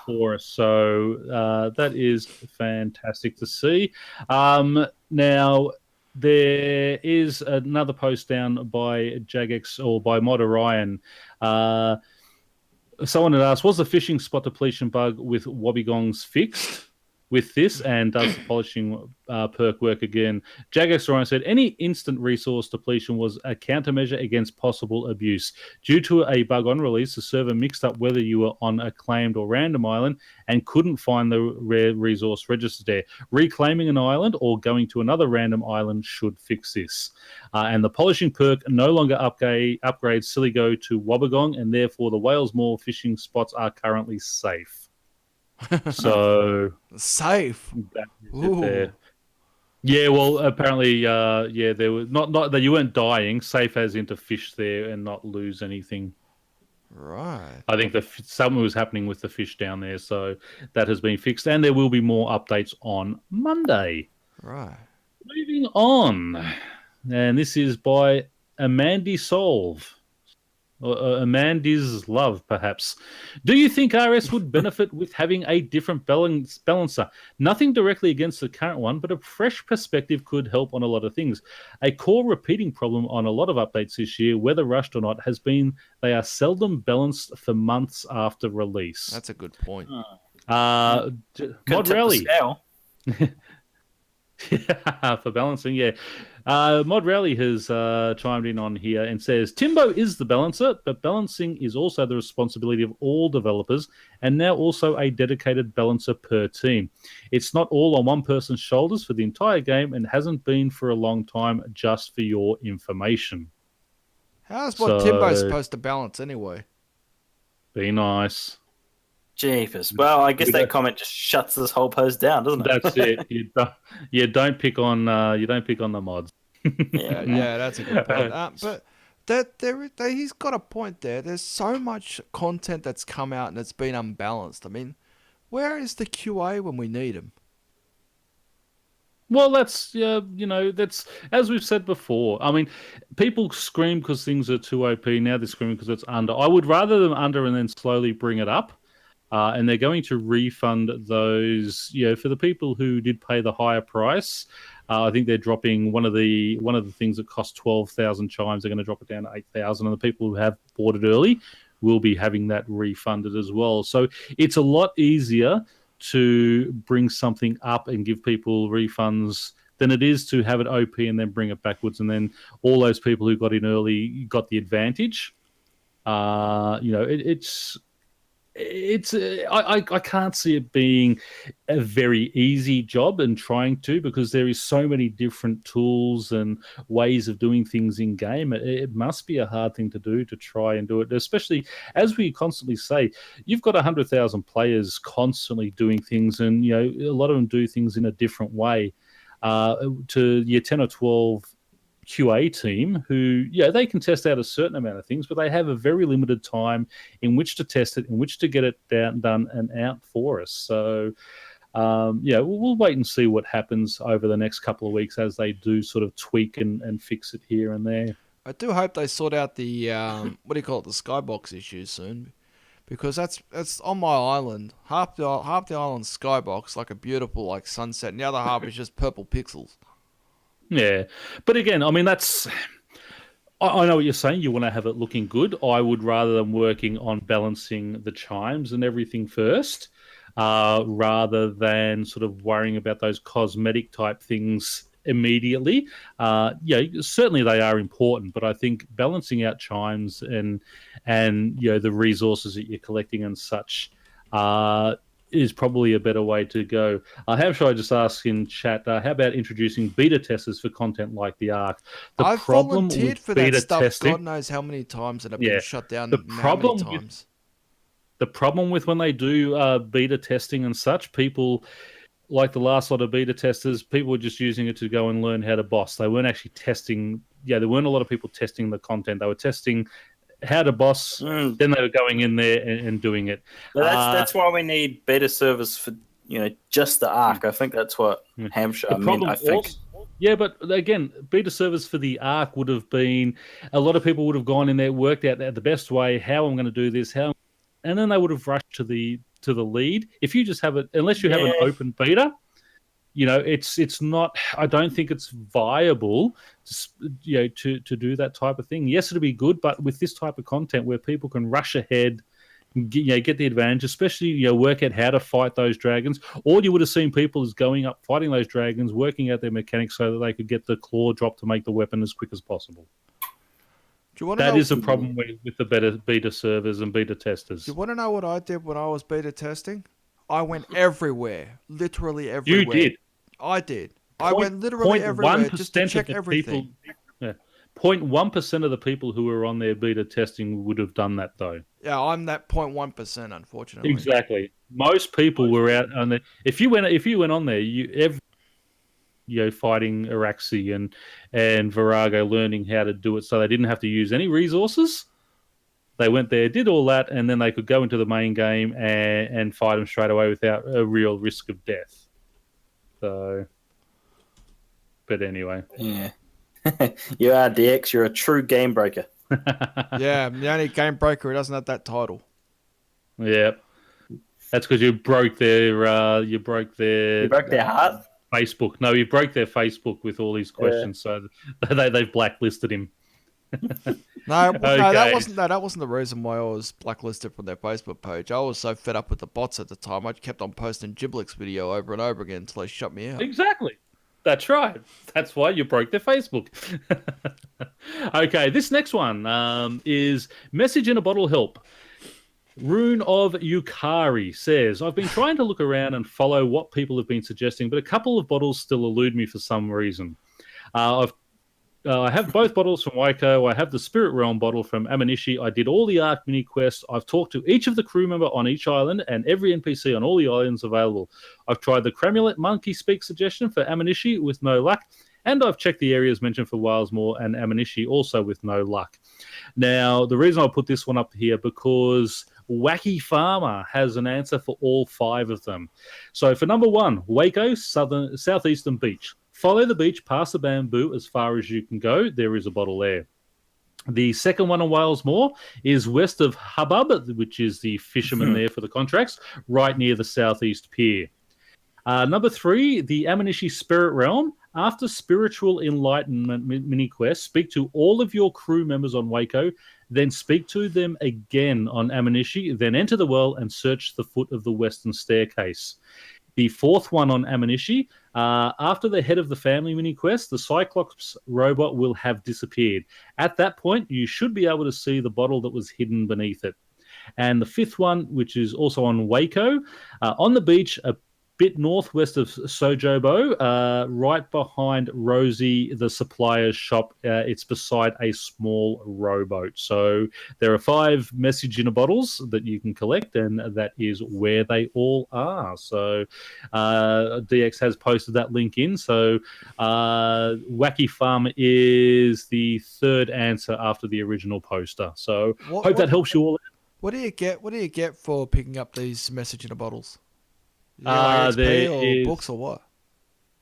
for us, so that is fantastic to see. Now, there is another post down by Jagex or by Mod Orion. Someone had asked, was the fishing spot depletion bug with Wobbegongs fixed with this, and does the polishing perk work again? Jagex Orion said, any instant resource depletion was a countermeasure against possible abuse. Due to a bug on release, the server mixed up whether you were on a claimed or random island and couldn't find the rare resource registered there. Reclaiming an island or going to another random island should fix this. And the polishing perk no longer upgrades Sillygo to Wobbegong, and therefore the Wales Moor fishing spots are currently safe. So safe. that is it there. Yeah, well, apparently, there was not that you weren't dying. Safe as in to fish there and not lose anything. Right. I think something was happening with the fish down there, so that has been fixed, and there will be more updates on Monday. Right. Moving on, and this is by Amandy Solve. Amandy's Love, perhaps. Do you think RS would benefit with having a different balancer? Nothing directly against the current one, but a fresh perspective could help on a lot of things. A core repeating problem on a lot of updates this year, whether rushed or not, has been they are seldom balanced for months after release. That's a good point. Mod Rally. Yeah, for balancing, yeah. Mod Rally has chimed in on here and says, Timbo is the balancer, but balancing is also the responsibility of all developers, and now also a dedicated balancer per team. It's not all on one person's shoulders for the entire game and hasn't been for a long time, just for your information. How's Timbo supposed to balance anyway? Be nice. Jeepers. Well, I guess that comment just shuts this whole post down, doesn't it? That's it. You don't pick on the mods. Yeah, that's a good point. But he's got a point there. There's so much content that's come out and it's been unbalanced. I mean, where is the QA when we need him? Well, that's that's as we've said before. I mean, people scream because things are too OP. Now they're screaming because it's under. I would rather them under and then slowly bring it up. And they're going to refund those, for the people who did pay the higher price. I think they're dropping one of the things that cost 12,000 chimes. They're going to drop it down to 8,000, and the people who have bought it early will be having that refunded as well. So it's a lot easier to bring something up and give people refunds than it is to have it OP and then bring it backwards, and then all those people who got in early got the advantage. I can't see it being a very easy job and trying to, because there is so many different tools and ways of doing things in game. It must be a hard thing to do to try and do it, especially as we constantly say, you've got 100,000 players constantly doing things, and a lot of them do things in a different way. To your 10 or 12 QA team who, they can test out a certain amount of things, but they have a very limited time in which to test it, in which to get it done and out for us. So, we'll wait and see what happens over the next couple of weeks as they do sort of tweak and fix it here and there. I do hope they sort out the, the skybox issues soon, because that's on my island. Half the island's skybox, like a beautiful sunset, and the other half is just purple pixels. Yeah, but again, I mean, I know what you're saying. You want to have it looking good. I would rather than working on balancing the chimes and everything first, rather than sort of worrying about those cosmetic type things immediately. Certainly they are important, but I think balancing out chimes and the resources that you're collecting and such, is probably a better way to go. Hamshire just asked in chat, how about introducing beta testers for content like the Ark? I've volunteered for that stuff. God knows how many times, and I've been shut down how many times. The problem with when they do beta testing and such, people, like the last lot of beta testers, people were just using it to go and learn how to boss. They weren't actually testing. Yeah, there weren't a lot of people testing the content. They were testing how to boss. Then they were going in there and doing it. But that's why we need beta servers for just the Ark. I think that's what Hampshire meant. I think. Yeah, but again, beta servers for the Ark would have been, a lot of people would have gone in there, worked out the best way, how I'm going to do this, and then they would have rushed to the lead. If you just have it, unless you have an open beta, it's not. I don't think it's viable, to do that type of thing. Yes, it'll be good, but with this type of content where people can rush ahead, get the advantage, especially work out how to fight those dragons. All you would have seen people is going up, fighting those dragons, working out their mechanics so that they could get the claw drop to make the weapon as quick as possible. That is a problem with the beta servers and beta testers. Do you want to know what I did when I was beta testing? I went everywhere, literally everywhere. You did. I did. I went literally everywhere just to check everything. 0.1% of the people who were on their beta testing would have done that, though. Yeah, I'm that 0.1%, unfortunately. Exactly. Most people were out on there. If you went on there, fighting Araxi and Virago, learning how to do it so they didn't have to use any resources. They went there, did all that, and then they could go into the main game and fight them straight away without a real risk of death. So, but anyway. Yeah. You are, DX. You're a true game breaker. Yeah, I'm the only game breaker who doesn't have that title. Yeah. That's because you broke their heart? Facebook. No, you broke their Facebook with all these questions, so they've blacklisted him. No, that wasn't the reason why I was blacklisted from their Facebook page. I was so fed up with the bots at the time, I kept on posting Giblix video over and over again until they shut me out. Exactly. That's right. That's why you broke their Facebook. Okay, this next one is Message in a Bottle Help. Rune of Yukari says, I've been trying to look around and follow what people have been suggesting, but a couple of bottles still elude me for some reason. I have both bottles from Waiko. I have the Spirit Realm bottle from Amanishi. I did all the Ark mini quests. I've talked to each of the crew member on each island and every NPC on all the islands available. I've tried the Cramulet Monkey Speak suggestion for Amanishi with no luck, and I've checked the areas mentioned for Wilesmore and Amanishi also with no luck. Now, the reason I put this one up here because Wacky Farmer has an answer for all 5 of them. So for number 1, Waco, southeastern beach. Follow the beach past the bamboo as far as you can go. There is a bottle there. The second one on Wilesmore is west of Hubbub, which is the fisherman there for the contracts, right near the southeast pier. Number 3, the Amanishi Spirit Realm. After Spiritual Enlightenment mini quest, speak to all of your crew members on Waco, then speak to them again on Amanishi, then enter the well and search the foot of the western staircase. The 4th one on Amanishi, after the head of the family mini quest, the Cyclops robot will have disappeared. At that point, you should be able to see the bottle that was hidden beneath it. And the 5th one, which is also on Waco, on the beach, a bit northwest of Sojobo, right behind Rosie, the supplier's shop. It's beside a small rowboat. So there are 5 message in a bottles that you can collect, and that is where they all are. So DX has posted that link in. So Wacky Farmer is the 3rd answer after the original poster. So hope that helps you all. What do you get? What do you get for picking up these message in a bottles? There or is books or what?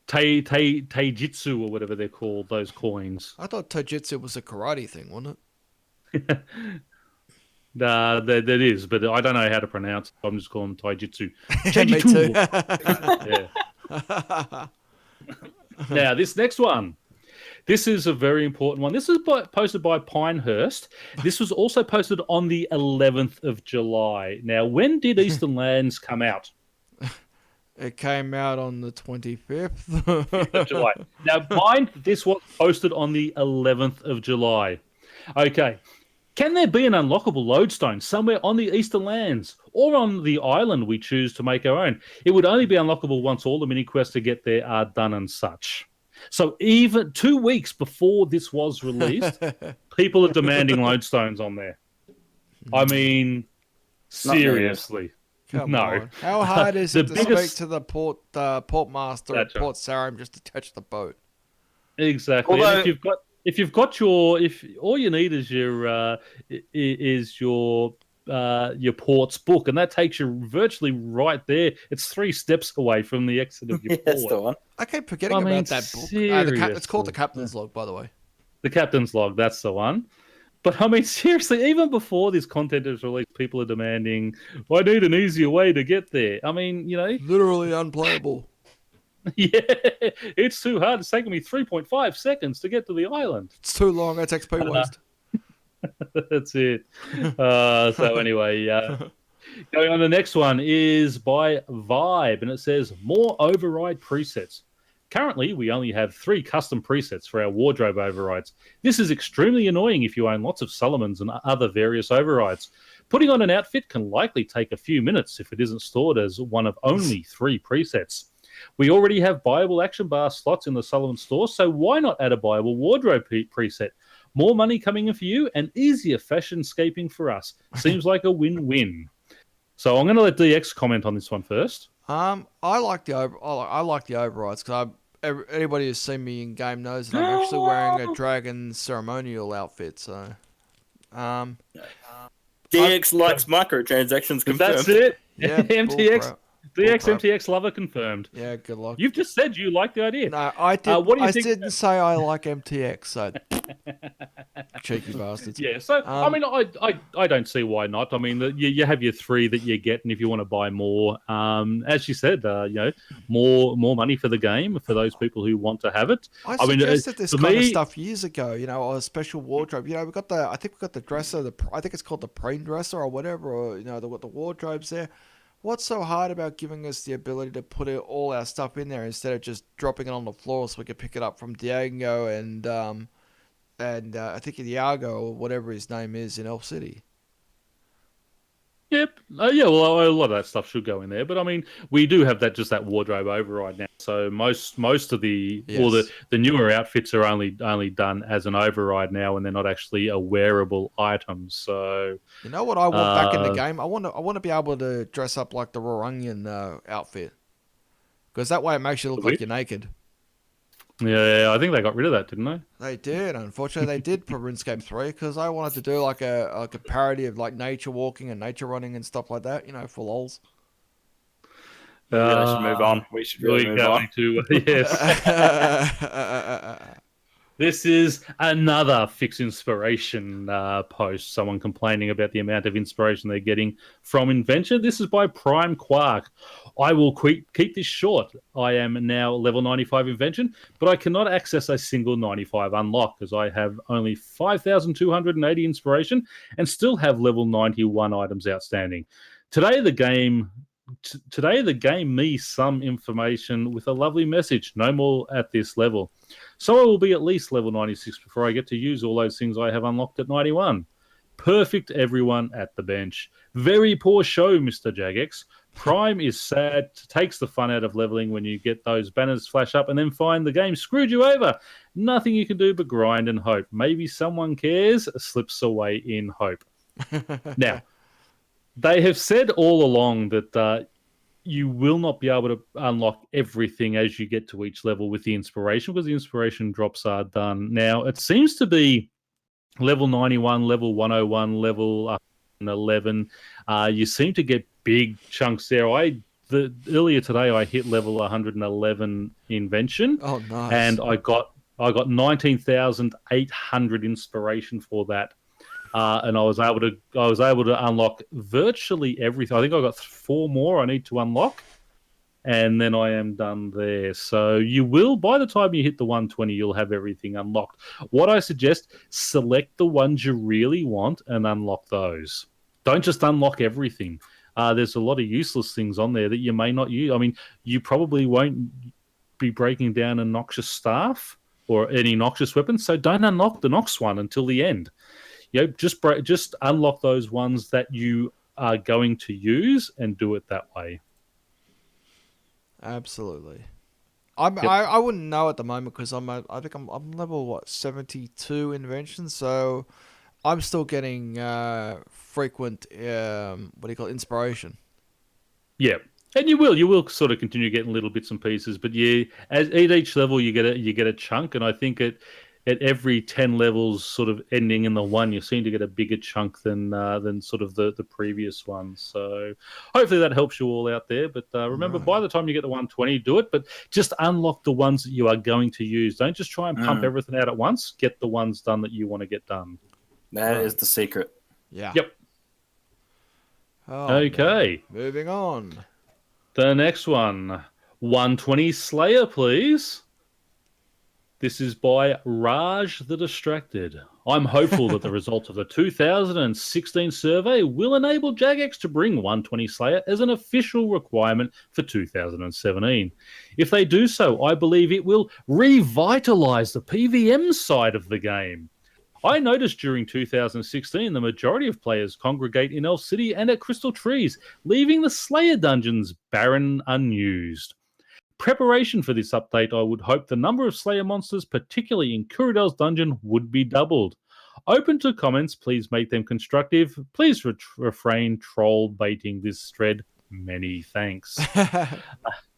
Taijitsu or whatever they're called, those coins. I thought Taijitsu was a karate thing, wasn't it? That is, but I don't know how to pronounce it. I'm just calling them Taijitsu. Me too. Now, this next one. This is a very important one. This is posted by Pinehurst. This was also posted on the 11th of July. Now, when did Eastern Lands come out? It came out on the 25th of July. Now, mind, this was posted on the 11th of July. Okay. Can there be an unlockable lodestone somewhere on the Eastern Lands? or on the island we choose to make our own. It would only be unlockable once all the mini quests to get there are done and such. So even 2 weeks before this was released, people are demanding lodestones on there. I mean, seriously. Come no. on. How hard is The it to biggest- speak to the port master at That's right. Port Sarim just to touch the boat? Exactly. Although- And if you've got if all you need is your ports book, and that takes you virtually right there. It's 3 steps away from the exit of your That's the port. one. I keep forgetting I mean, about that book. It's called the seriously. Captain's Log, by the way. The captain's log, that's the one. But I mean, seriously, even before this content is released, people are demanding, I need an easier way to get there. I mean, Literally unplayable. yeah, it's too hard. It's taking me 3.5 seconds to get to the island. It's too long. That's XP waste. That's it. So anyway, going on, the next one is by Vibe, and it says more override presets. Currently, we only have 3 custom presets for our wardrobe overrides. This is extremely annoying if you own lots of Solomons and other various overrides. Putting on an outfit can likely take a few minutes if it isn't stored as one of only 3 presets. We already have buyable action bar slots in the Solomon store, so why not add a buyable wardrobe preset? More money coming in for you and easier fashionscaping for us. Seems like a win-win. So I'm going to let DX comment on this one first. I like the overrides because anybody who's seen me in game knows that I'm actually wearing a dragon ceremonial outfit. So, DX likes microtransactions confirmed. That's it. yeah, MTX, DX, Bullcrap. MTX lover confirmed. Yeah, good luck. You've just said you like the idea. No, I did. What do you I think- didn't say I like MTX. So, cheeky bastards. Yeah, so I mean, I don't see why not. I mean, you have your 3 that you get, and if you want to buy more, as you said, more money for the game for those people who want to have it. I mean, suggested this for kind of me- stuff years ago. A special wardrobe. I think we got the dresser. I think it's called the preen dresser or whatever. Or the wardrobes there. What's so hard about giving us the ability to put all our stuff in there instead of just dropping it on the floor so we can pick it up from Diego and I think Iago or whatever his name is in Elf City? Yep. Yeah, well, a lot of that stuff should go in there. But I mean, we do have that wardrobe override now. So most of the the newer outfits are only done as an override now, and they're not actually a wearable item. So You know what I want back in the game? I want to be able to dress up like the raw onion outfit, because that way it makes you look like you're naked. yeah, I think they got rid of that, didn't they? They did. Unfortunately, they did for RuneScape 3 because I wanted to do like a parody of like nature walking and nature running and stuff like that. For lols. We really should move on. We should really move on. Yes. This is another Fix Inspiration post. Someone complaining about the amount of inspiration they're getting from invention. This is by Prime Quark. I will keep this short. I am now level 95 invention, but I cannot access a single 95 unlock as I have only 5,280 inspiration and still have level 91 items outstanding. Today the game me some information with a lovely message. No more at this level. So I will be at least level 96 before I get to use all those things I have unlocked at 91. Perfect everyone at the bench. Very poor show, Mr. Jagex. Prime is sad, takes the fun out of leveling when you get those banners flash up and then find the game screwed you over. Nothing you can do but grind and hope. Maybe someone cares, slips away in hope. Now, they have said all along that you will not be able to unlock everything as you get to each level with the inspiration, because the inspiration drops are done. Now, it seems to be level 91, level 101, level 111. You seem to get big chunks there. Earlier today, I hit level 111 invention. Oh, nice. And I got 19,800 inspiration for that. And I was able to unlock virtually everything. I think I got 4 more I need to unlock, and then I am done there. So you will, by the time you hit the 120, you'll have everything unlocked. What I suggest, select the ones you really want and unlock those. Don't just unlock everything. There's a lot of useless things on there that you may not use. I mean, you probably won't be breaking down a noxious staff or any noxious weapons, so don't unlock the Nox one until the end. Just unlock those ones that you are going to use and do it that way. Absolutely. Yep. I wouldn't know at the moment because I think I'm level 72 inventions, so I'm still getting frequent inspiration. Yeah. And you will sort of continue getting little bits and pieces, but yeah, at each level you get a chunk, and I think at every 10 levels, sort of ending in the 1, you seem to get a bigger chunk than sort of the previous one. So hopefully that helps you all out there. But remember, by the time you get to 120, do it. But just unlock the ones that you are going to use. Don't just try and pump everything out at once. Get the ones done that you want to get done. That is the secret. Yeah. Yep. Oh, Okay. man. Moving on. The next one, 120 Slayer, please. This is by Raj the Distracted. I'm hopeful that the results of the 2016 survey will enable Jagex to bring 120 Slayer as an official requirement for 2017. If they do so, I believe it will revitalize the PVM side of the game. I noticed during 2016 the majority of players congregate in Elf City and at Crystal Trees, leaving the Slayer dungeons barren unused. Preparation for this update, I would hope the number of Slayer monsters, particularly in Kuridel's dungeon, would be doubled. Open to comments, please make them constructive. Please refrain troll baiting this thread. Many thanks.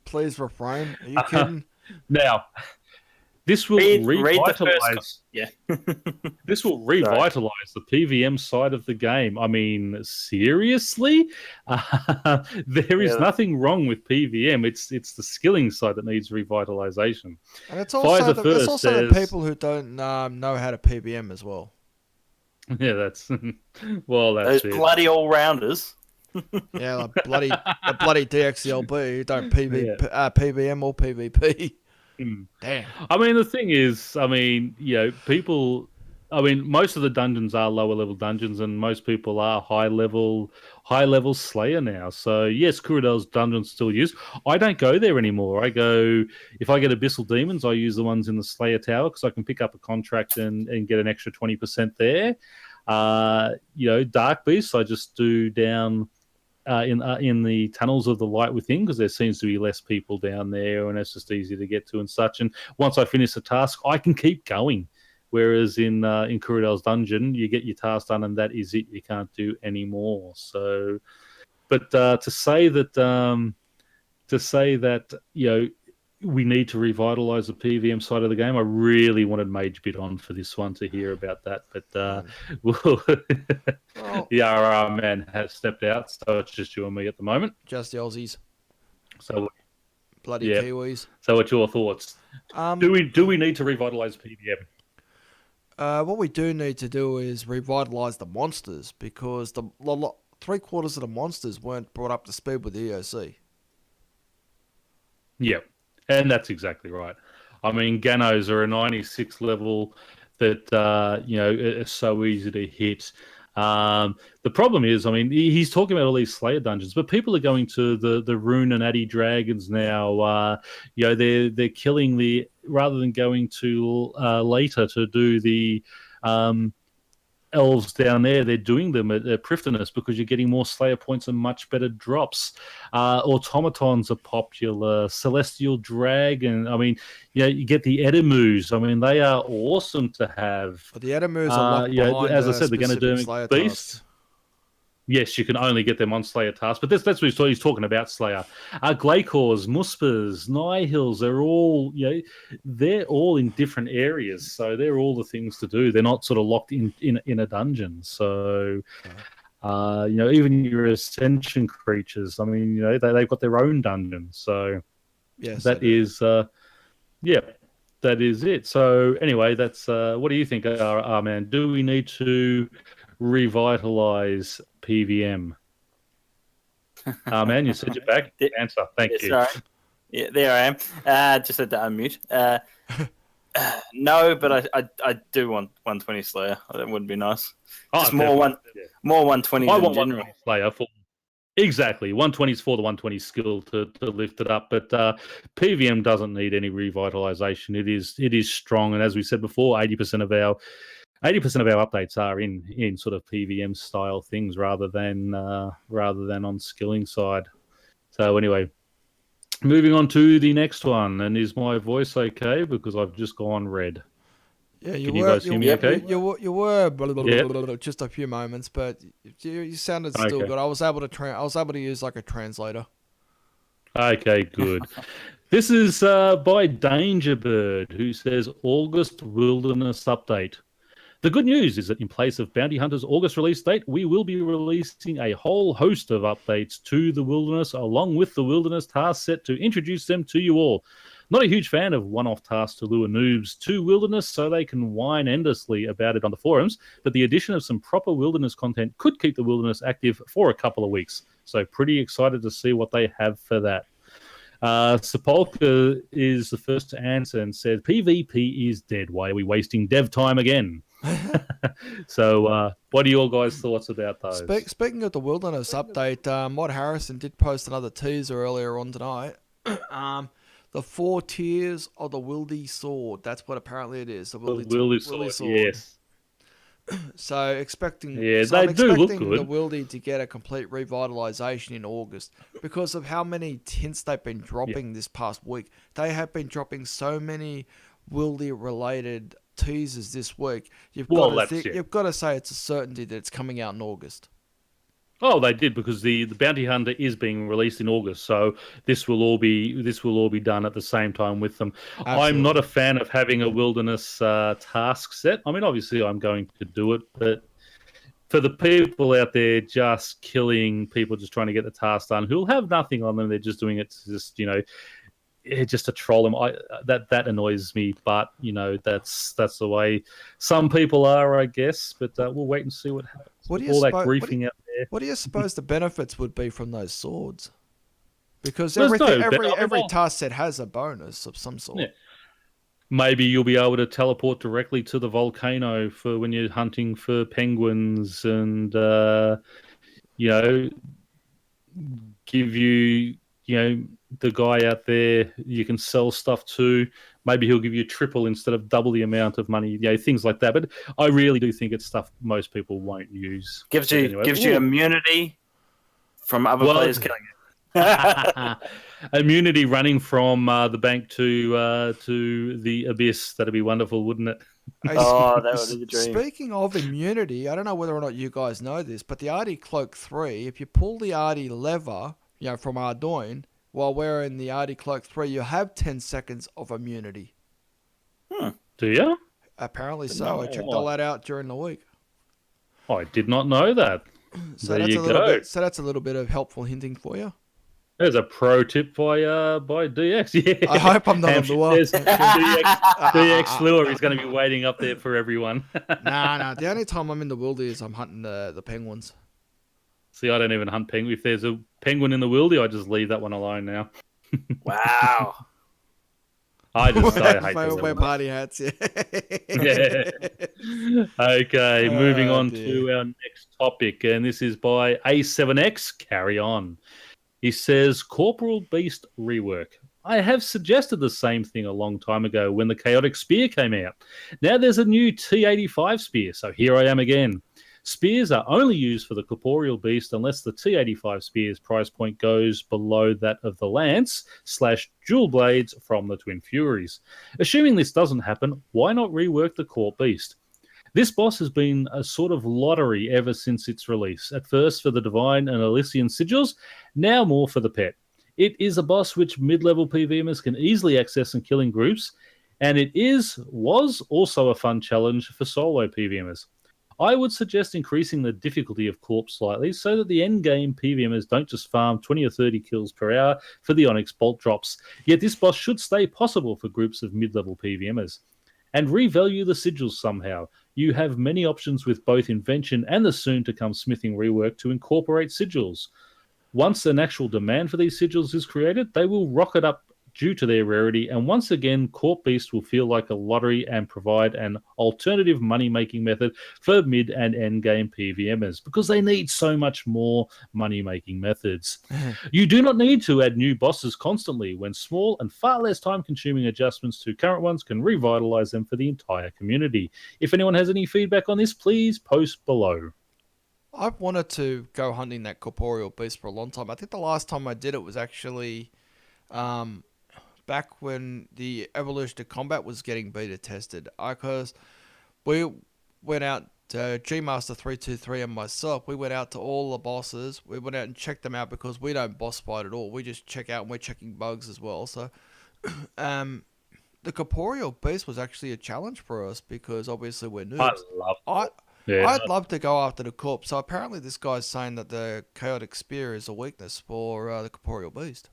Please refrain. Are you kidding? Now, this will revitalize. Yeah. This will revitalize the PVM side of the game. I mean, seriously, there is nothing wrong with PVM. It's the skilling side that needs revitalization. And it's also the people who don't know how to PVM as well. Yeah, that's those bloody all rounders. Yeah, like the bloody dxthelb who don't PVM or PvP. Damn. I mean, the thing is, people. Most of the dungeons are lower level dungeons, and most people are high level Slayer now. So yes, Kuridel's dungeons still used. I don't go there anymore. If I get Abyssal Demons, I use the ones in the Slayer Tower because I can pick up a contract and get an extra 20% there. Dark Beasts, I just do down in the tunnels of the Light Within because there seems to be less people down there, and it's just easy to get to and such. And once I finish the task, I can keep going. Whereas in Kuridel's dungeon, you get your task done and that is it. You can't do any more. So, but to say that we need to revitalize the PVM side of the game, I really wanted MageBit on for this one to hear about that. But the RRman has stepped out, so it's just you and me at the moment. Just the Aussies. So bloody Kiwis. So what's your thoughts? Do we need to revitalize PVM? What we do need to do is revitalize the monsters because the 3/4 of the monsters weren't brought up to speed with the EOC. Yeah, and that's exactly right. I mean, Ganos are a 96 level that are so easy to hit. The problem is, he's talking about all these Slayer dungeons, but people are going to the Rune and Addy Dragons now. They're killing rather than going to later to do the elves down there, they're doing them at Prifddinas because you're getting more Slayer points and much better drops. Automatons are popular. Celestial Dragon. You get the Edemus. They are awesome to have. But the Edemus are behind, as I said, the Ganodermic Beast. Yes, you can only get them on Slayer tasks, but that's what he's talking about. Slayer, Glaikors, Muspers, Nihils, they're all in different areas, so they're all the things to do. They're not sort of locked in a dungeon. So, even your Ascension creatures, they've got their own dungeon. So, yes, that is it. So, anyway, that's what do you think, RRman? Do we need to revitalize PVM? Man, you said you're back. Answer. Thank you. Sorry. Yeah, there I am. Just had to unmute. No, but I do want 120 Slayer. That would be nice. Just more 120 I in want general. 120 Slayer for exactly 120s for the 120 skill to lift it up. But PVM doesn't need any revitalization. It is strong, and as we said before, 80% of our 80% of our updates are in sort of PVM style things rather than on skilling side. So anyway, moving on to the next one. And is my voice okay? Because I've just gone red. Yeah, Can you guys hear me okay? You were just a few moments, but you sounded still Okay. good. I was able to use like a translator. Okay, good. This is by Dangerbird, who says August Wilderness Update. The good news is that in place of Bounty Hunter's August release date, we will be releasing a whole host of updates to the Wilderness, along with the Wilderness task set to introduce them to you all. Not a huge fan of one-off tasks to lure noobs to Wilderness so they can whine endlessly about it on the forums, but the addition of some proper Wilderness content could keep the Wilderness active for a couple of weeks. So pretty excited to see what they have for that. Sepulka is the first to answer and said, PvP is dead. Why are we wasting dev time again? So what are your guys' thoughts about those? Speaking of the Wilderness update, Mod Harrison did post another teaser earlier on tonight. The 4 tiers of the wildy sword. That's what apparently it is. The wildy sword. Yes. So expecting they do look good. The wildy to get a complete revitalization in August because of how many tints they've been dropping this past week. They have been dropping so many wildy related teasers this week. You've got to say it's a certainty that it's coming out in August. Oh, they did, because the Bounty Hunter is being released in August, so this will all be done at the same time with them. Absolutely. I'm not a fan of having a Wilderness task set. I mean, obviously, I'm going to do it, but for the people out there just killing people, just trying to get the task done, who'll have nothing on them, they're just doing it to just to troll them. That annoys me, but that's the way some people are, I guess. But we'll wait and see what happens. All that griefing out there. What do you suppose the benefits would be from those swords? Because every task set has a bonus of some sort. Yeah. Maybe you'll be able to teleport directly to the volcano for when you're hunting for penguins, and give you the guy out there you can sell stuff to. Maybe he'll give you triple instead of double the amount of money, things like that. But I really do think it's stuff most people won't use. Gives you immunity from other players killing you. Immunity running from the bank to the abyss. That'd be wonderful, wouldn't it? Oh, that would be the dream. Speaking of immunity, I don't know whether or not you guys know this, but the Artie Cloak 3, if you pull the Artie lever, from Ardoin, while wearing the Artie Cloak 3, you have 10 seconds of immunity. Do you? Apparently so. I checked all that out during the week. I did not know that. So that's a little bit of helpful hinting for you. There's a pro tip by DX. Yeah. I hope I'm not on the one. DX Lure is going to be waiting up there for everyone. Nah. The only time I'm in the wildy is I'm hunting the penguins. See, I don't even hunt penguin. If there's a penguin in the wildy, I just leave that one alone now. Wow. I hate wear party hats. Yeah. Okay, moving on to our next topic, and this is by A7X. Carry on. He says, Corporal Beast rework. I have suggested the same thing a long time ago when the Chaotic Spear came out. Now there's a new T85 spear, so here I am again. Spears are only used for the corporeal beast unless the T85 spear's price point goes below that of the lance / dual blades from the Twin Furies. Assuming this doesn't happen, why not rework the core beast? This boss has been a sort of lottery ever since its release. At first for the Divine and Elysian sigils, now more for the pet. It is a boss which mid-level PVMers can easily access and kill in groups, and was also a fun challenge for solo PVMers. I would suggest increasing the difficulty of Corpse slightly so that the endgame PVMers don't just farm 20 or 30 kills per hour for the Onyx bolt drops. Yet this boss should stay possible for groups of mid-level PVMers. And revalue the sigils somehow. You have many options with both Invention and the soon-to-come Smithing rework to incorporate sigils. Once an actual demand for these sigils is created, they will rocket up due to their rarity, and once again, Corp Beast will feel like a lottery and provide an alternative money-making method for mid and end game PVMers, because they need so much more money-making methods. You do not need to add new bosses constantly, when small and far less time-consuming adjustments to current ones can revitalize them for the entire community. If anyone has any feedback on this, please post below. I've wanted to go hunting that corporeal beast for a long time. I think the last time I did it was actually back when the Evolution to Combat was getting beta tested. Because we went out, Gmaster323 and myself, we went out to all the bosses. We went out and checked them out because we don't boss fight at all. We just check out and we're checking bugs as well. So the corporeal beast was actually a challenge for us because obviously we're noobs. I'd love to go after the corpse. So apparently this guy's saying that the chaotic spear is a weakness for the corporeal beast.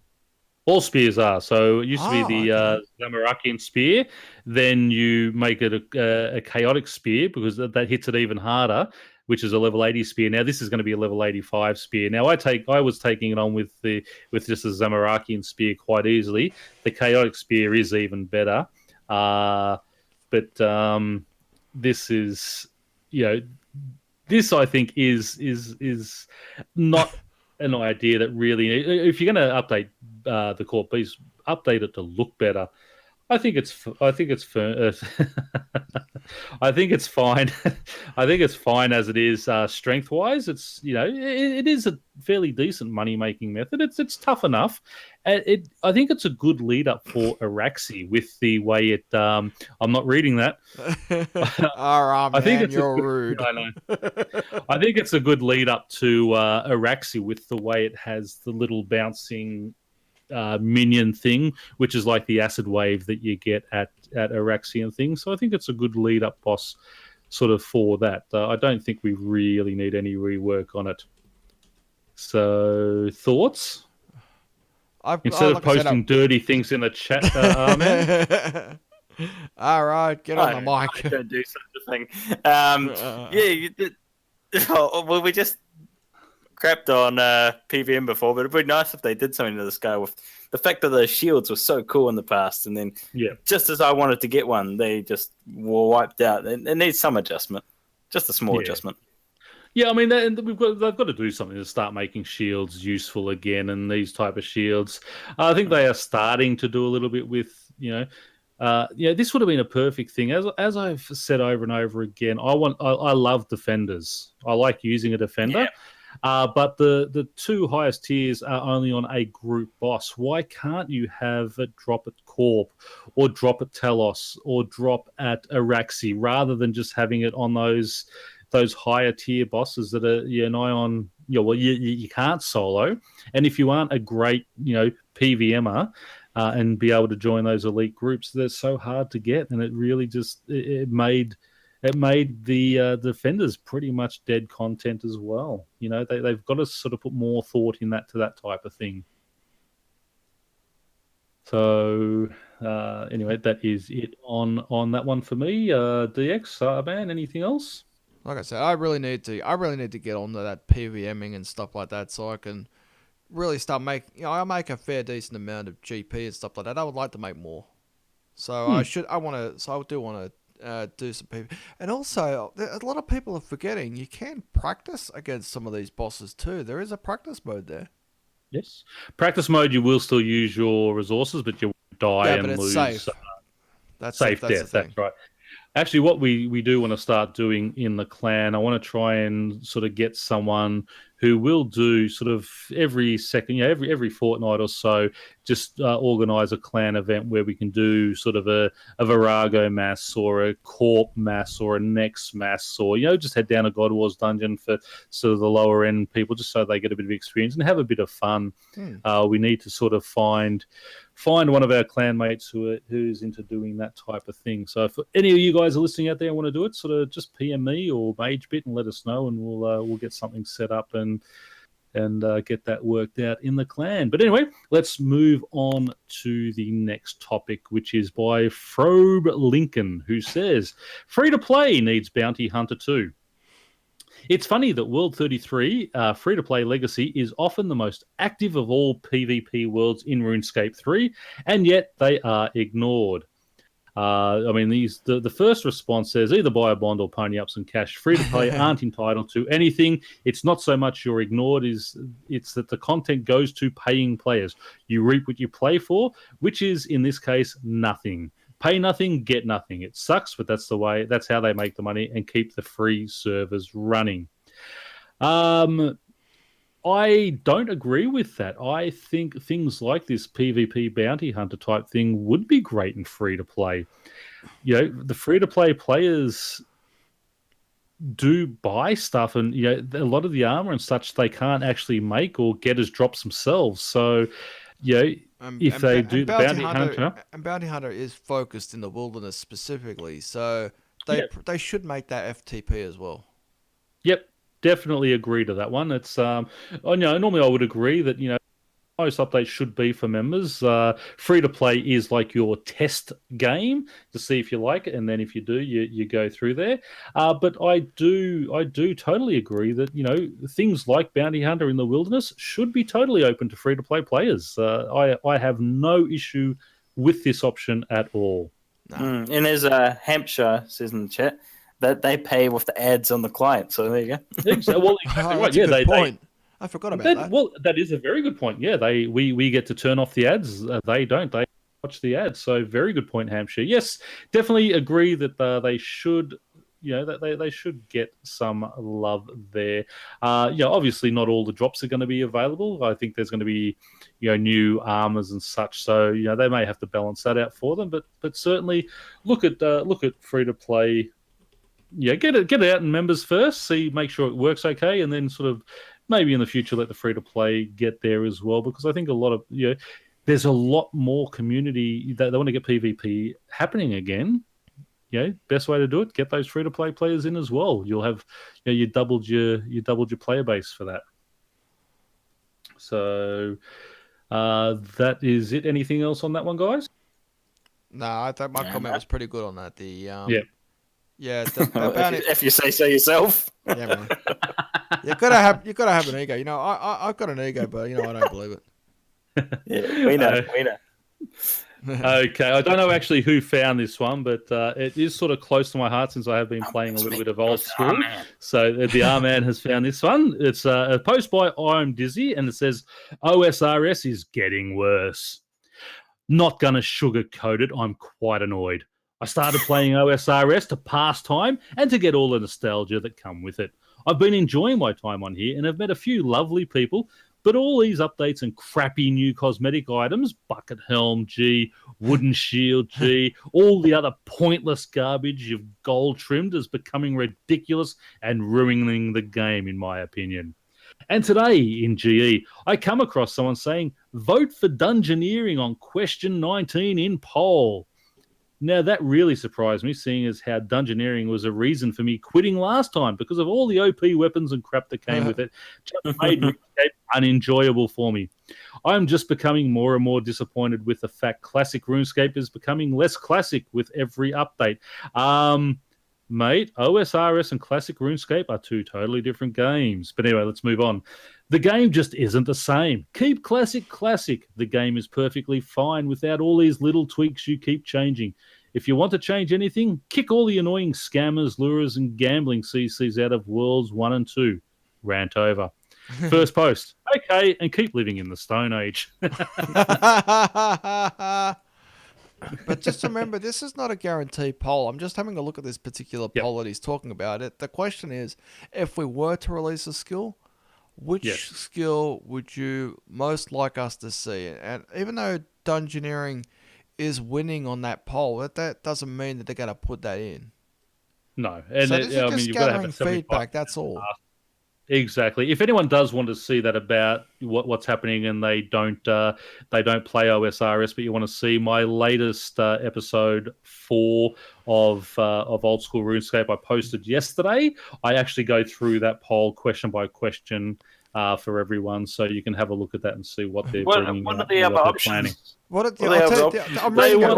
All spears are. So it used to be the Zamarakian spear. Then you make it a chaotic spear because that hits it even harder, which is a level 80 spear. Now this is going to be a level 85 spear. Now I was taking it on with just a Zamarakian spear quite easily. The chaotic spear is even better. But this is, this I think is not an idea that really, if you're going to update the Corp Beast, update it to look better. I think it's fine. I think it's fine. I think it's fine as it is. Strength wise, it's it is a fairly decent money making method. It's tough enough. I think it's a good lead up for Araxi with the way it. I'm not reading that. I think you're rude. I know. I think it's a good lead up to Araxi with the way it has the little bouncing minion thing, which is like the acid wave that you get at Araxi and things. So I think it's a good lead up boss sort of for that. I don't think we really need any rework on it. So thoughts? Instead of posting dirty things in the chat, RRman. All right, get on the mic. I don't do such a thing. Yeah, you did. Well, we just crapped on PVM before, but it'd be nice if they did something to this guy with the fact that the shields were so cool in the past, and then just as I wanted to get one, they just were wiped out. It needs some adjustment, just a small adjustment. Yeah, I mean, they've got to do something to start making shields useful again, and these type of shields. I think they are starting to do a little bit with, this would have been a perfect thing. As I've said over and over again, I love defenders. I like using a defender. Yeah. But the two highest tiers are only on a group boss. Why can't you have it drop at Corp or drop at Telos or drop at Araxi rather than just having it on those higher tier bosses that are nigh on? You can't solo, and if you aren't a great PVMer and be able to join those elite groups, they're so hard to get, and it really just it made the defenders pretty much dead content as well. They've got to sort of put more thought in to that type of thing. So anyway, that is it on that one for me. DX, man, anything else? Like I said, I really need to get onto that PVMing and stuff like that, so I can really start making. I make a fair decent amount of GP and stuff like that. I would like to make more. So I do want to do some PvP. And also, a lot of people are forgetting you can practice against some of these bosses too. There is a practice mode there. Yes, practice mode. You will still use your resources, but you won't die and lose. Safe. That's safe death. That's right. Actually, what we do want to start doing in the clan, I want to try and sort of get someone who will do sort of every fortnight or so, just organise a clan event where we can do sort of a Virago mass or a Corp mass or a Nex mass, or just head down a God Wars dungeon for sort of the lower end people, just so they get a bit of experience and have a bit of fun. We need to sort of find one of our clan mates who's into doing that type of thing. So if any of you guys are listening out there and want to do it, sort of just PM me or MageBit and let us know, and we'll get something set up and get that worked out in the clan. But anyway, let's move on to the next topic, which is by Frobe Lincoln, who says, free to play needs Bounty Hunter 2. It's funny that World 33, free-to-play Legacy, is often the most active of all PvP worlds in RuneScape 3, and yet they are ignored. I mean, the first response says either buy a bond or pony up some cash. Free-to-play aren't entitled to anything. It's not so much you're ignored, it's that the content goes to paying players. You reap what you play for, which is, in this case, nothing. Pay nothing, get nothing. It sucks, but that's how they make the money and keep the free servers running. I don't agree with that. I think things like this PvP bounty hunter type thing would be great in free to play. You know, the free to play players do buy stuff, and you know, a lot of the armor and such they can't actually make or get as drops themselves. So, you know, if they do the bounty hunter, and bounty hunter is focused in the wilderness specifically, so they should make that FTP as well. Yep, definitely agree to that one. It's normally I would agree that, you know, most updates should be for members. Free to play is like your test game to see if you like it, and then if you do, you go through there. But I do totally agree that, you know, things like Bounty Hunter in the Wilderness should be totally open to free to play players. I have no issue with this option at all. No. And there's Hampshire says in the chat that they pay with the ads on the client. So there you go. Exactly. Well, exactly right. That's a good point. I forgot about that. Well, that is a very good point. Yeah, we get to turn off the ads. They don't. They watch the ads. So very good point, Hampshire. Yes, definitely agree that they should. You know, that they should get some love there. You know, obviously not all the drops are going to be available. I think there's going to be, you know, new armors and such. So, you know, they may have to balance that out for them. But certainly look at free to play. Yeah, get it out in members first. Make sure it works okay, and then sort of. Maybe in the future, let the free-to-play get there as well, because I think a lot of, you know, there's a lot more community that they want to get PvP happening again. You know, best way to do it, get those free-to-play players in as well. You'll have, you know, you doubled your player base for that. So that is it. Anything else on that one, guys? No, I thought my comment was pretty good on that. Yeah, if you say so yourself. Yeah, man. You gotta have an ego. You know, I've got an ego, but you know, I don't believe it. Yeah, we know. Okay, I don't know actually who found this one, but it is sort of close to my heart since I have been playing a little bit of old school. So the RRman has found this one. It's a post by I'm Dizzy, and it says OSRS is getting worse. Not gonna sugarcoat it. I'm quite annoyed. I started playing OSRS to pass time and to get all the nostalgia that come with it. I've been enjoying my time on here and have met a few lovely people, but all these updates and crappy new cosmetic items, bucket helm, G, wooden shield, G, all the other pointless garbage you've gold trimmed is becoming ridiculous and ruining the game, in my opinion. And today in GE, I come across someone saying, vote for Dungeoneering on question 19 in poll. Now, that really surprised me, seeing as how Dungeoneering was a reason for me quitting last time because of all the OP weapons and crap that came with it. Just made RuneScape unenjoyable for me. I'm just becoming more and more disappointed with the fact classic RuneScape is becoming less classic with every update. Mate, OSRS and classic RuneScape are two totally different games. But anyway, let's move on. The game just isn't the same. Keep classic classic. The game is perfectly fine without all these little tweaks you keep changing. If you want to change anything, kick all the annoying scammers, lurers, and gambling CCs out of Worlds 1 and 2. Rant over. First post. Okay, and keep living in the Stone Age. But just remember, this is not a guaranteed poll. I'm just having a look at this particular poll that he's talking about. The question is, if we were to release a skill, which skill would you most like us to see? And even though Dungeoneering is winning on that poll, that doesn't mean that they're going to put that in. No. And so this is just gathering feedback, that's all. Exactly. If anyone does want to see that about what's happening and they don't play OSRS, but you want to see my latest episode 4 of Old School RuneScape I posted yesterday, I actually go through that poll question by question for everyone, so you can have a look at that and see what they're bringing. What are the other options? I'm reading it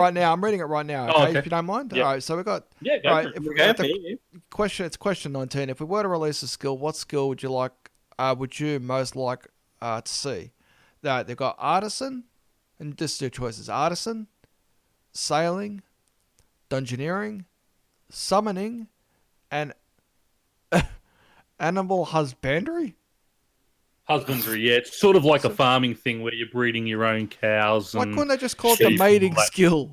right now. Okay, if you don't mind. Yeah. All right, so we've got. Yeah, all right, It's question 19. If we were to release a skill, what skill would you most like to see? Now, they've got artisan, and just two choices: artisan, sailing, dungeoneering, summoning, and animal husbandry. Husbandry, yeah. It's sort of like a farming thing where you're breeding your own cows. Why And couldn't they just call it the sheep and all mating that. skill?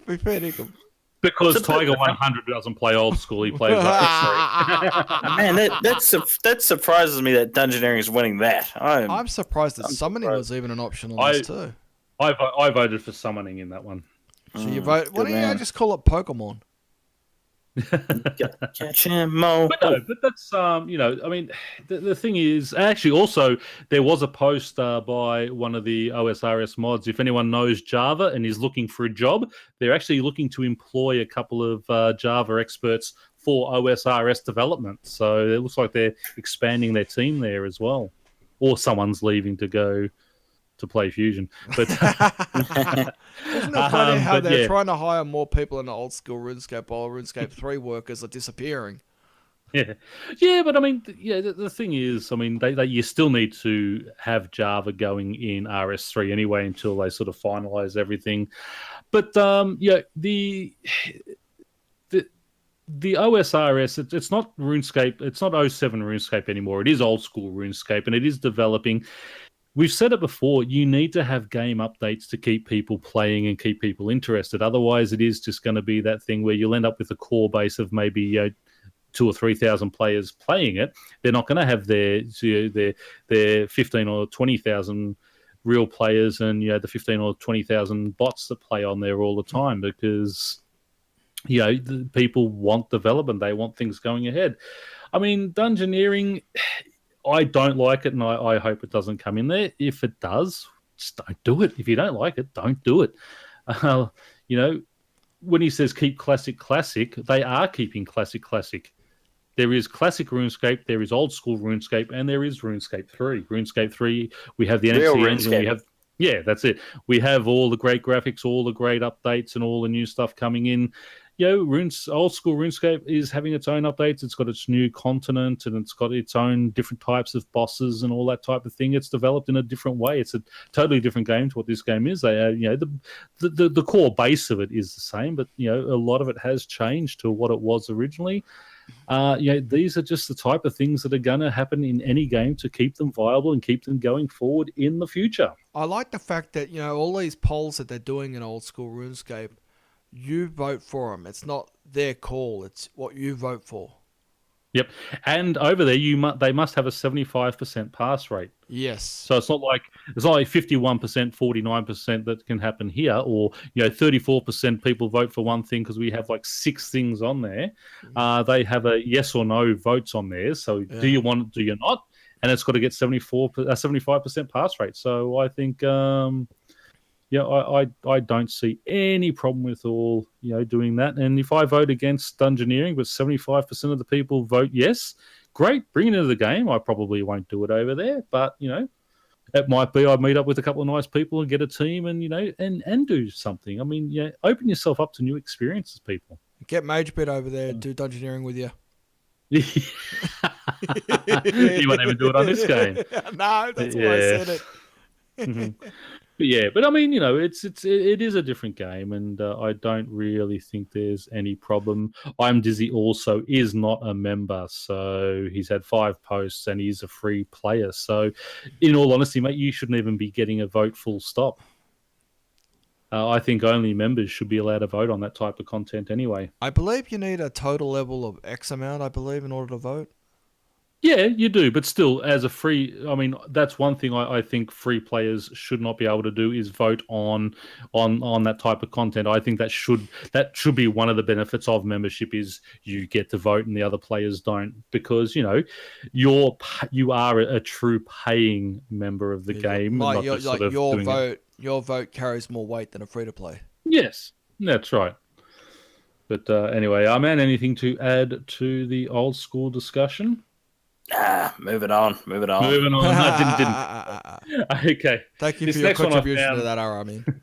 Be fair to them. Because Tiger 100 doesn't play old school, he plays like Man, that surprises me that Dungeoneering is winning that. I'm surprised that summoning was even an option on this too. I voted for summoning in that one. So you vote. Why good don't you man. just call it Pokemon? Catch him all. But that's I mean, the thing is, actually, also there was a post by one of the OSRS mods. If anyone knows Java and is looking for a job, they're actually looking to employ a couple of Java experts for OSRS development. So it looks like they're expanding their team there as well, or someone's leaving to go to play Fusion. But Isn't it funny how but they're yeah. trying to hire more people in the old school RuneScape while RuneScape 3 workers are disappearing? Yeah, but I mean, the thing is, I mean, they you still need to have Java going in RS3 anyway until they sort of finalize everything. But the OSRS, it's not RuneScape, it's not 07 RuneScape anymore. It is old school RuneScape, and it is developing. We've said it before, you need to have game updates to keep people playing and keep people interested. Otherwise, it is just going to be that thing where you'll end up with a core base of maybe 2,000 or 3,000 players playing it. They're not going to have their 15 or 20,000 real players and the 15 or 20,000 bots that play on there all the time, because the people want development. They want things going ahead. I mean, Dungeoneering, I don't like it, and I hope it doesn't come in there. If it does, just don't do it. If you don't like it, don't do it. When he says keep classic, they are keeping classic. There is classic RuneScape, there is old school RuneScape, and there is RuneScape 3. RuneScape 3, we have the Real NFC engine, we RuneScape. have... Yeah, that's it. We have all the great graphics, all the great updates, and all the new stuff coming in. Old school RuneScape is having its own updates. It's got its new continent, and it's got its own different types of bosses and all that type of thing. It's developed in a different way. It's a totally different game to what this game is. They the core base of it is the same, but a lot of it has changed to what it was originally. These are just the type of things that are going to happen in any game to keep them viable and keep them going forward in the future. I like the fact that, all these polls that they're doing in old school RuneScape, you vote for them. It's not their call. It's what you vote for. Yep. And over there, they must have a 75% pass rate. Yes. So it's not like 51%, 49% that can happen here, or 34% people vote for one thing because we have like 6 things on there. They have a yes or no votes on there. So do you want it? Do you not? And it's got to get 75% pass rate. So I think I don't see any problem with all doing that. And if I vote against Dungeoneering, but 75% of the people vote yes, great, bring it into the game. I probably won't do it over there, but it might be I meet up with a couple of nice people and get a team and and do something. I mean, open yourself up to new experiences, people. Get MageBit over there, do Dungeoneering with you. You won't even do it on this game. No, that's why I said it. Mm-hmm. But I mean, it is a different game, and I don't really think there's any problem. I'm Dizzy also is not a member, so he's had 5 posts and he's a free player. So, in all honesty, mate, you shouldn't even be getting a vote full stop. I think only members should be allowed to vote on that type of content anyway. I believe you need a total level of X amount, in order to vote. Yeah, you do, but still, as a free, I mean, that's one thing I think free players should not be able to do is vote on that type of content. I think that should be one of the benefits of membership is you get to vote and the other players don't, because you are a true paying member of the game. Like your vote carries more weight than a free to play. Yes, that's right. But anyway, man, anything to add to the old school discussion? Moving on. Moving on. No, didn't. Okay. Thank you This for your next one I contribution found- to that, RRman.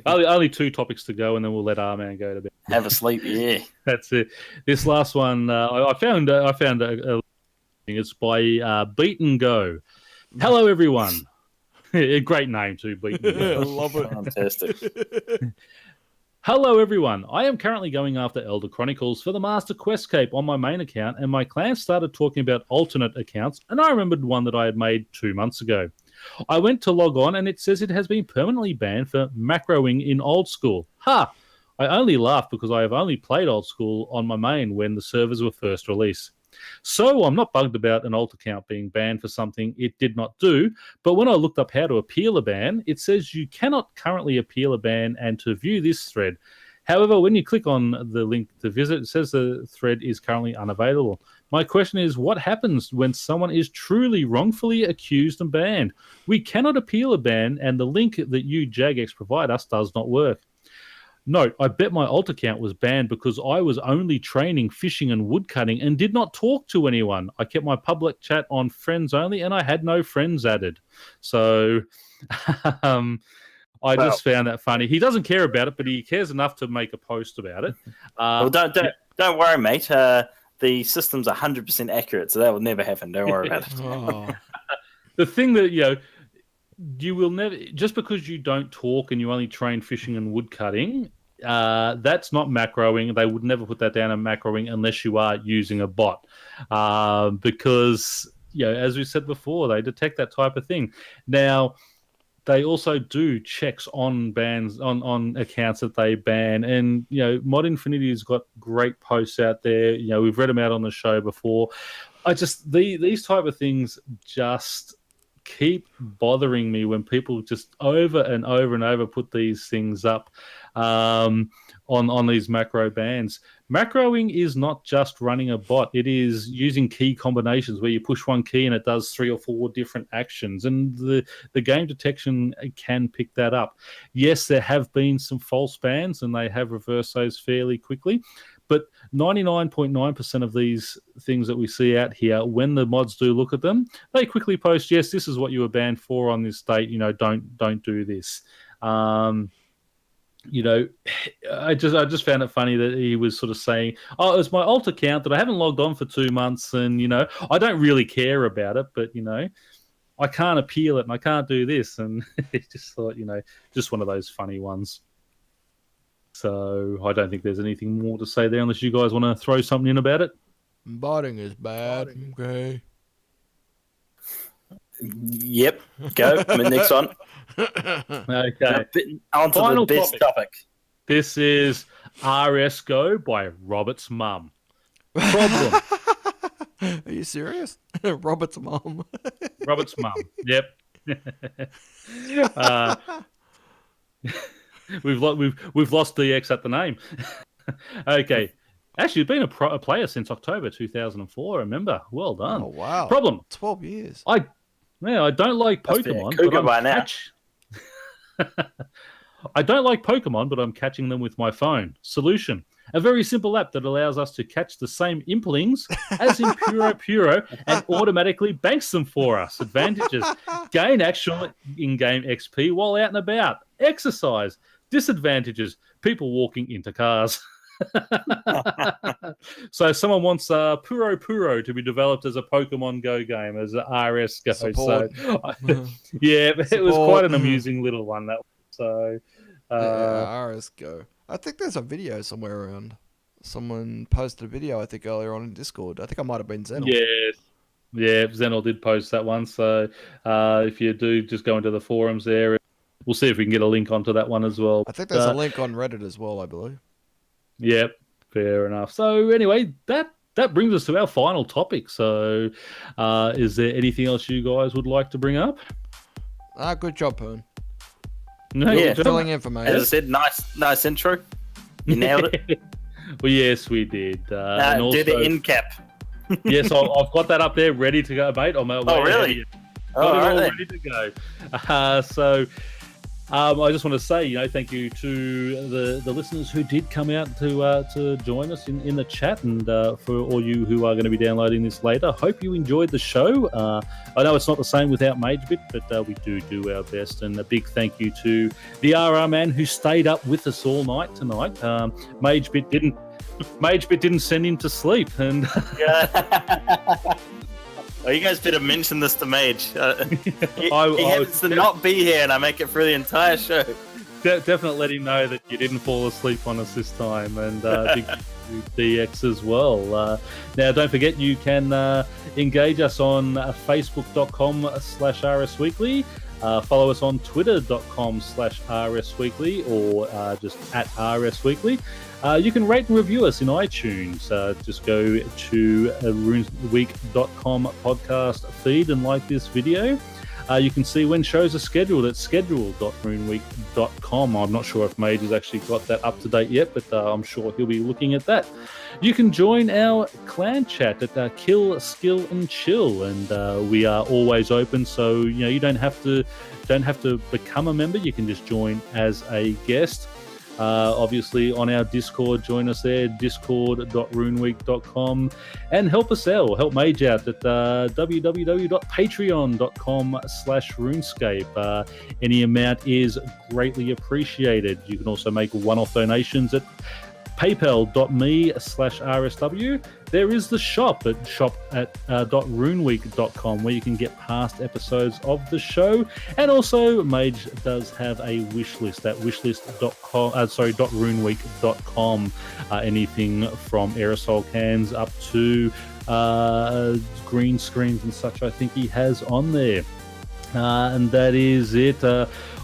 Only 2 topics to go, and then we'll let RRman go to bed. Have a sleep, yeah. That's it. This last one, I found it's by Beat and Go. Hello, everyone. A great name too, Beat and Go. I love it. Fantastic. Hello, everyone. I am currently going after Elder Chronicles for the Master Quest Cape on my main account, and my clan started talking about alternate accounts, and I remembered one that I had made 2 months ago. I went to log on, and it says it has been permanently banned for macroing in Old School. Ha! I only laugh because I have only played Old School on my main when the servers were first released. So I'm not bugged about an alt account being banned for something it did not do, but when I looked up how to appeal a ban, it says you cannot currently appeal a ban and to view this thread. However, when you click on the link to visit, it says the thread is currently unavailable. My question is, what happens when someone is truly wrongfully accused and banned? We cannot appeal a ban, and the link that you, Jagex, provide us does not work. Note, I bet my alt account was banned because I was only training, fishing, and woodcutting and did not talk to anyone. I kept my public chat on friends only, and I had no friends added. So I just found that funny. He doesn't care about it, but he cares enough to make a post about it. Well, don't worry, mate. The system's 100% accurate, so that will never happen. Don't worry about it. Oh. The thing that, you will never, just because you don't talk and you only train fishing and woodcutting, that's not macroing. They would never put that down as macroing unless you are using a bot, because as we said before, they detect that type of thing. Now, they also do checks on bans on accounts that they ban, and Mod Infinity's got great posts out there. We've read them out on the show before. These type of things just keep bothering me when people just over and over and over put these things up on these macro bans. Macroing is not just running a bot. It is using key combinations where you push one key and it does 3 or 4 different actions, and the game detection can pick that up. Yes, there have been some false bans and they have reversed those fairly quickly, but 99.9% of these things that we see out here, when the mods do look at them, they quickly post, yes, this is what you were banned for on this date, don't do this. I just found it funny that he was sort of saying, oh, it was my alt account that I haven't logged on for 2 months, and I don't really care about it, but I can't appeal it and I can't do this, and he just thought, just one of those funny ones. So I don't think there's anything more to say there unless you guys want to throw something in about it. Botting is bad. Okay. Yep. Go. Next one. Okay. On to Final the best topic. This is RS Go by Robert's mum. Problem. Are you serious? Robert's mum. Robert's mum. Yep. We've lost DX at the name. Okay. Actually, you've been a player since October 2004, remember? Well done. Oh, wow. Problem. 12 years. I don't like Pokemon, I don't like Pokemon, but I'm catching them with my phone. Solution. A very simple app that allows us to catch the same Implings as in Puro and automatically banks them for us. Advantages. Gain actual in-game XP while out and about. Exercise. Disadvantages. People walking into cars. So someone wants Puro to be developed as a Pokemon Go game, as a RS Go. Support. So, yeah, it was quite an amusing little one. That so RS Go. I think there's a video somewhere around. Someone posted a video, I think, earlier on in Discord. I think I might have been Zenol. Yes. Yeah, Zenol did post that one. So if you do, just go into the forums there. We'll see if we can get a link onto that one as well. I think there's a link on Reddit as well, I believe. Yep, fair enough. So anyway, that brings us to our final topic. So is there anything else you guys would like to bring up? Good job, Pern. No, yeah, filling information. As I said, nice intro. You nailed it. Well, yes, we did. And also, do the end cap. Yes, I've got that up there ready to go, mate. Oh, really? Got it all ready to go. So I just want to say, thank you to the listeners who did come out to join us in the chat, and for all you who are going to be downloading this later, hope you enjoyed the show. I know it's not the same without MageBit, but we do our best, and a big thank you to the RRman who stayed up with us all night tonight. MageBit didn't send him to sleep, and Oh, you guys better mention this to Mage. He I happens to not be here, and I make it through the entire show. definitely let him know that you didn't fall asleep on us this time, and big thank you to DX as well. Now, don't forget, you can engage us on facebook.com/RSweekly. Follow us on twitter.com/RSweekly, or just at RSweekly. You can rate and review us in iTunes. Just go to runeweek.com podcast feed and like this video. You can see when shows are scheduled at schedule.runeweek.com. I'm not sure if Mage has actually got that up to date yet, but I'm sure he'll be looking at that. You can join our clan chat at Kill, Skill and Chill, and we are always open, so you don't have to become a member. You can just join as a guest. Obviously on our Discord, join us there, discord.runeweek.com, and help us out, or help Mage out at www.patreon.com/runescape. Any amount is greatly appreciated. You can also make one-off donations at paypal.me/RSW. There is the shop at shop@runeweek.com, where you can get past episodes of the show. And also, Mage does have a wish list at runeweek.com. Anything from aerosol cans up to green screens and such, I think he has on there. And that is it.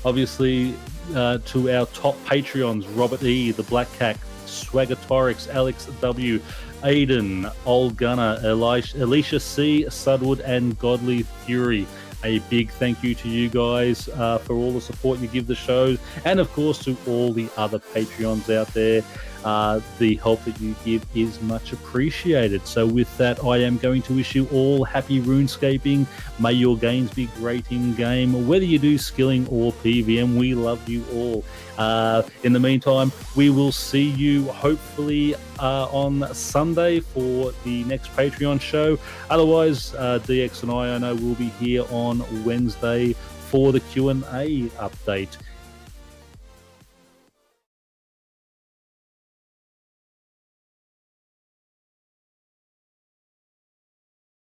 Obviously, to our top Patreons: Robert E, the Black Cat, Swagatorix, Alex W, Aiden, Old Gunner, Alicia C, Sudwood, and Godly Fury. A big thank you to you guys for all the support you give the shows, and of course to all the other Patreons out there. The help that you give is much appreciated. So with that, I am going to wish you all happy RuneScaping. May your games be great in game, whether you do skilling or PVM. We love you all. In the meantime, we will see you hopefully on Sunday for the next Patreon show. Otherwise, DX and I know we'll be here on Wednesday for the Q&A update.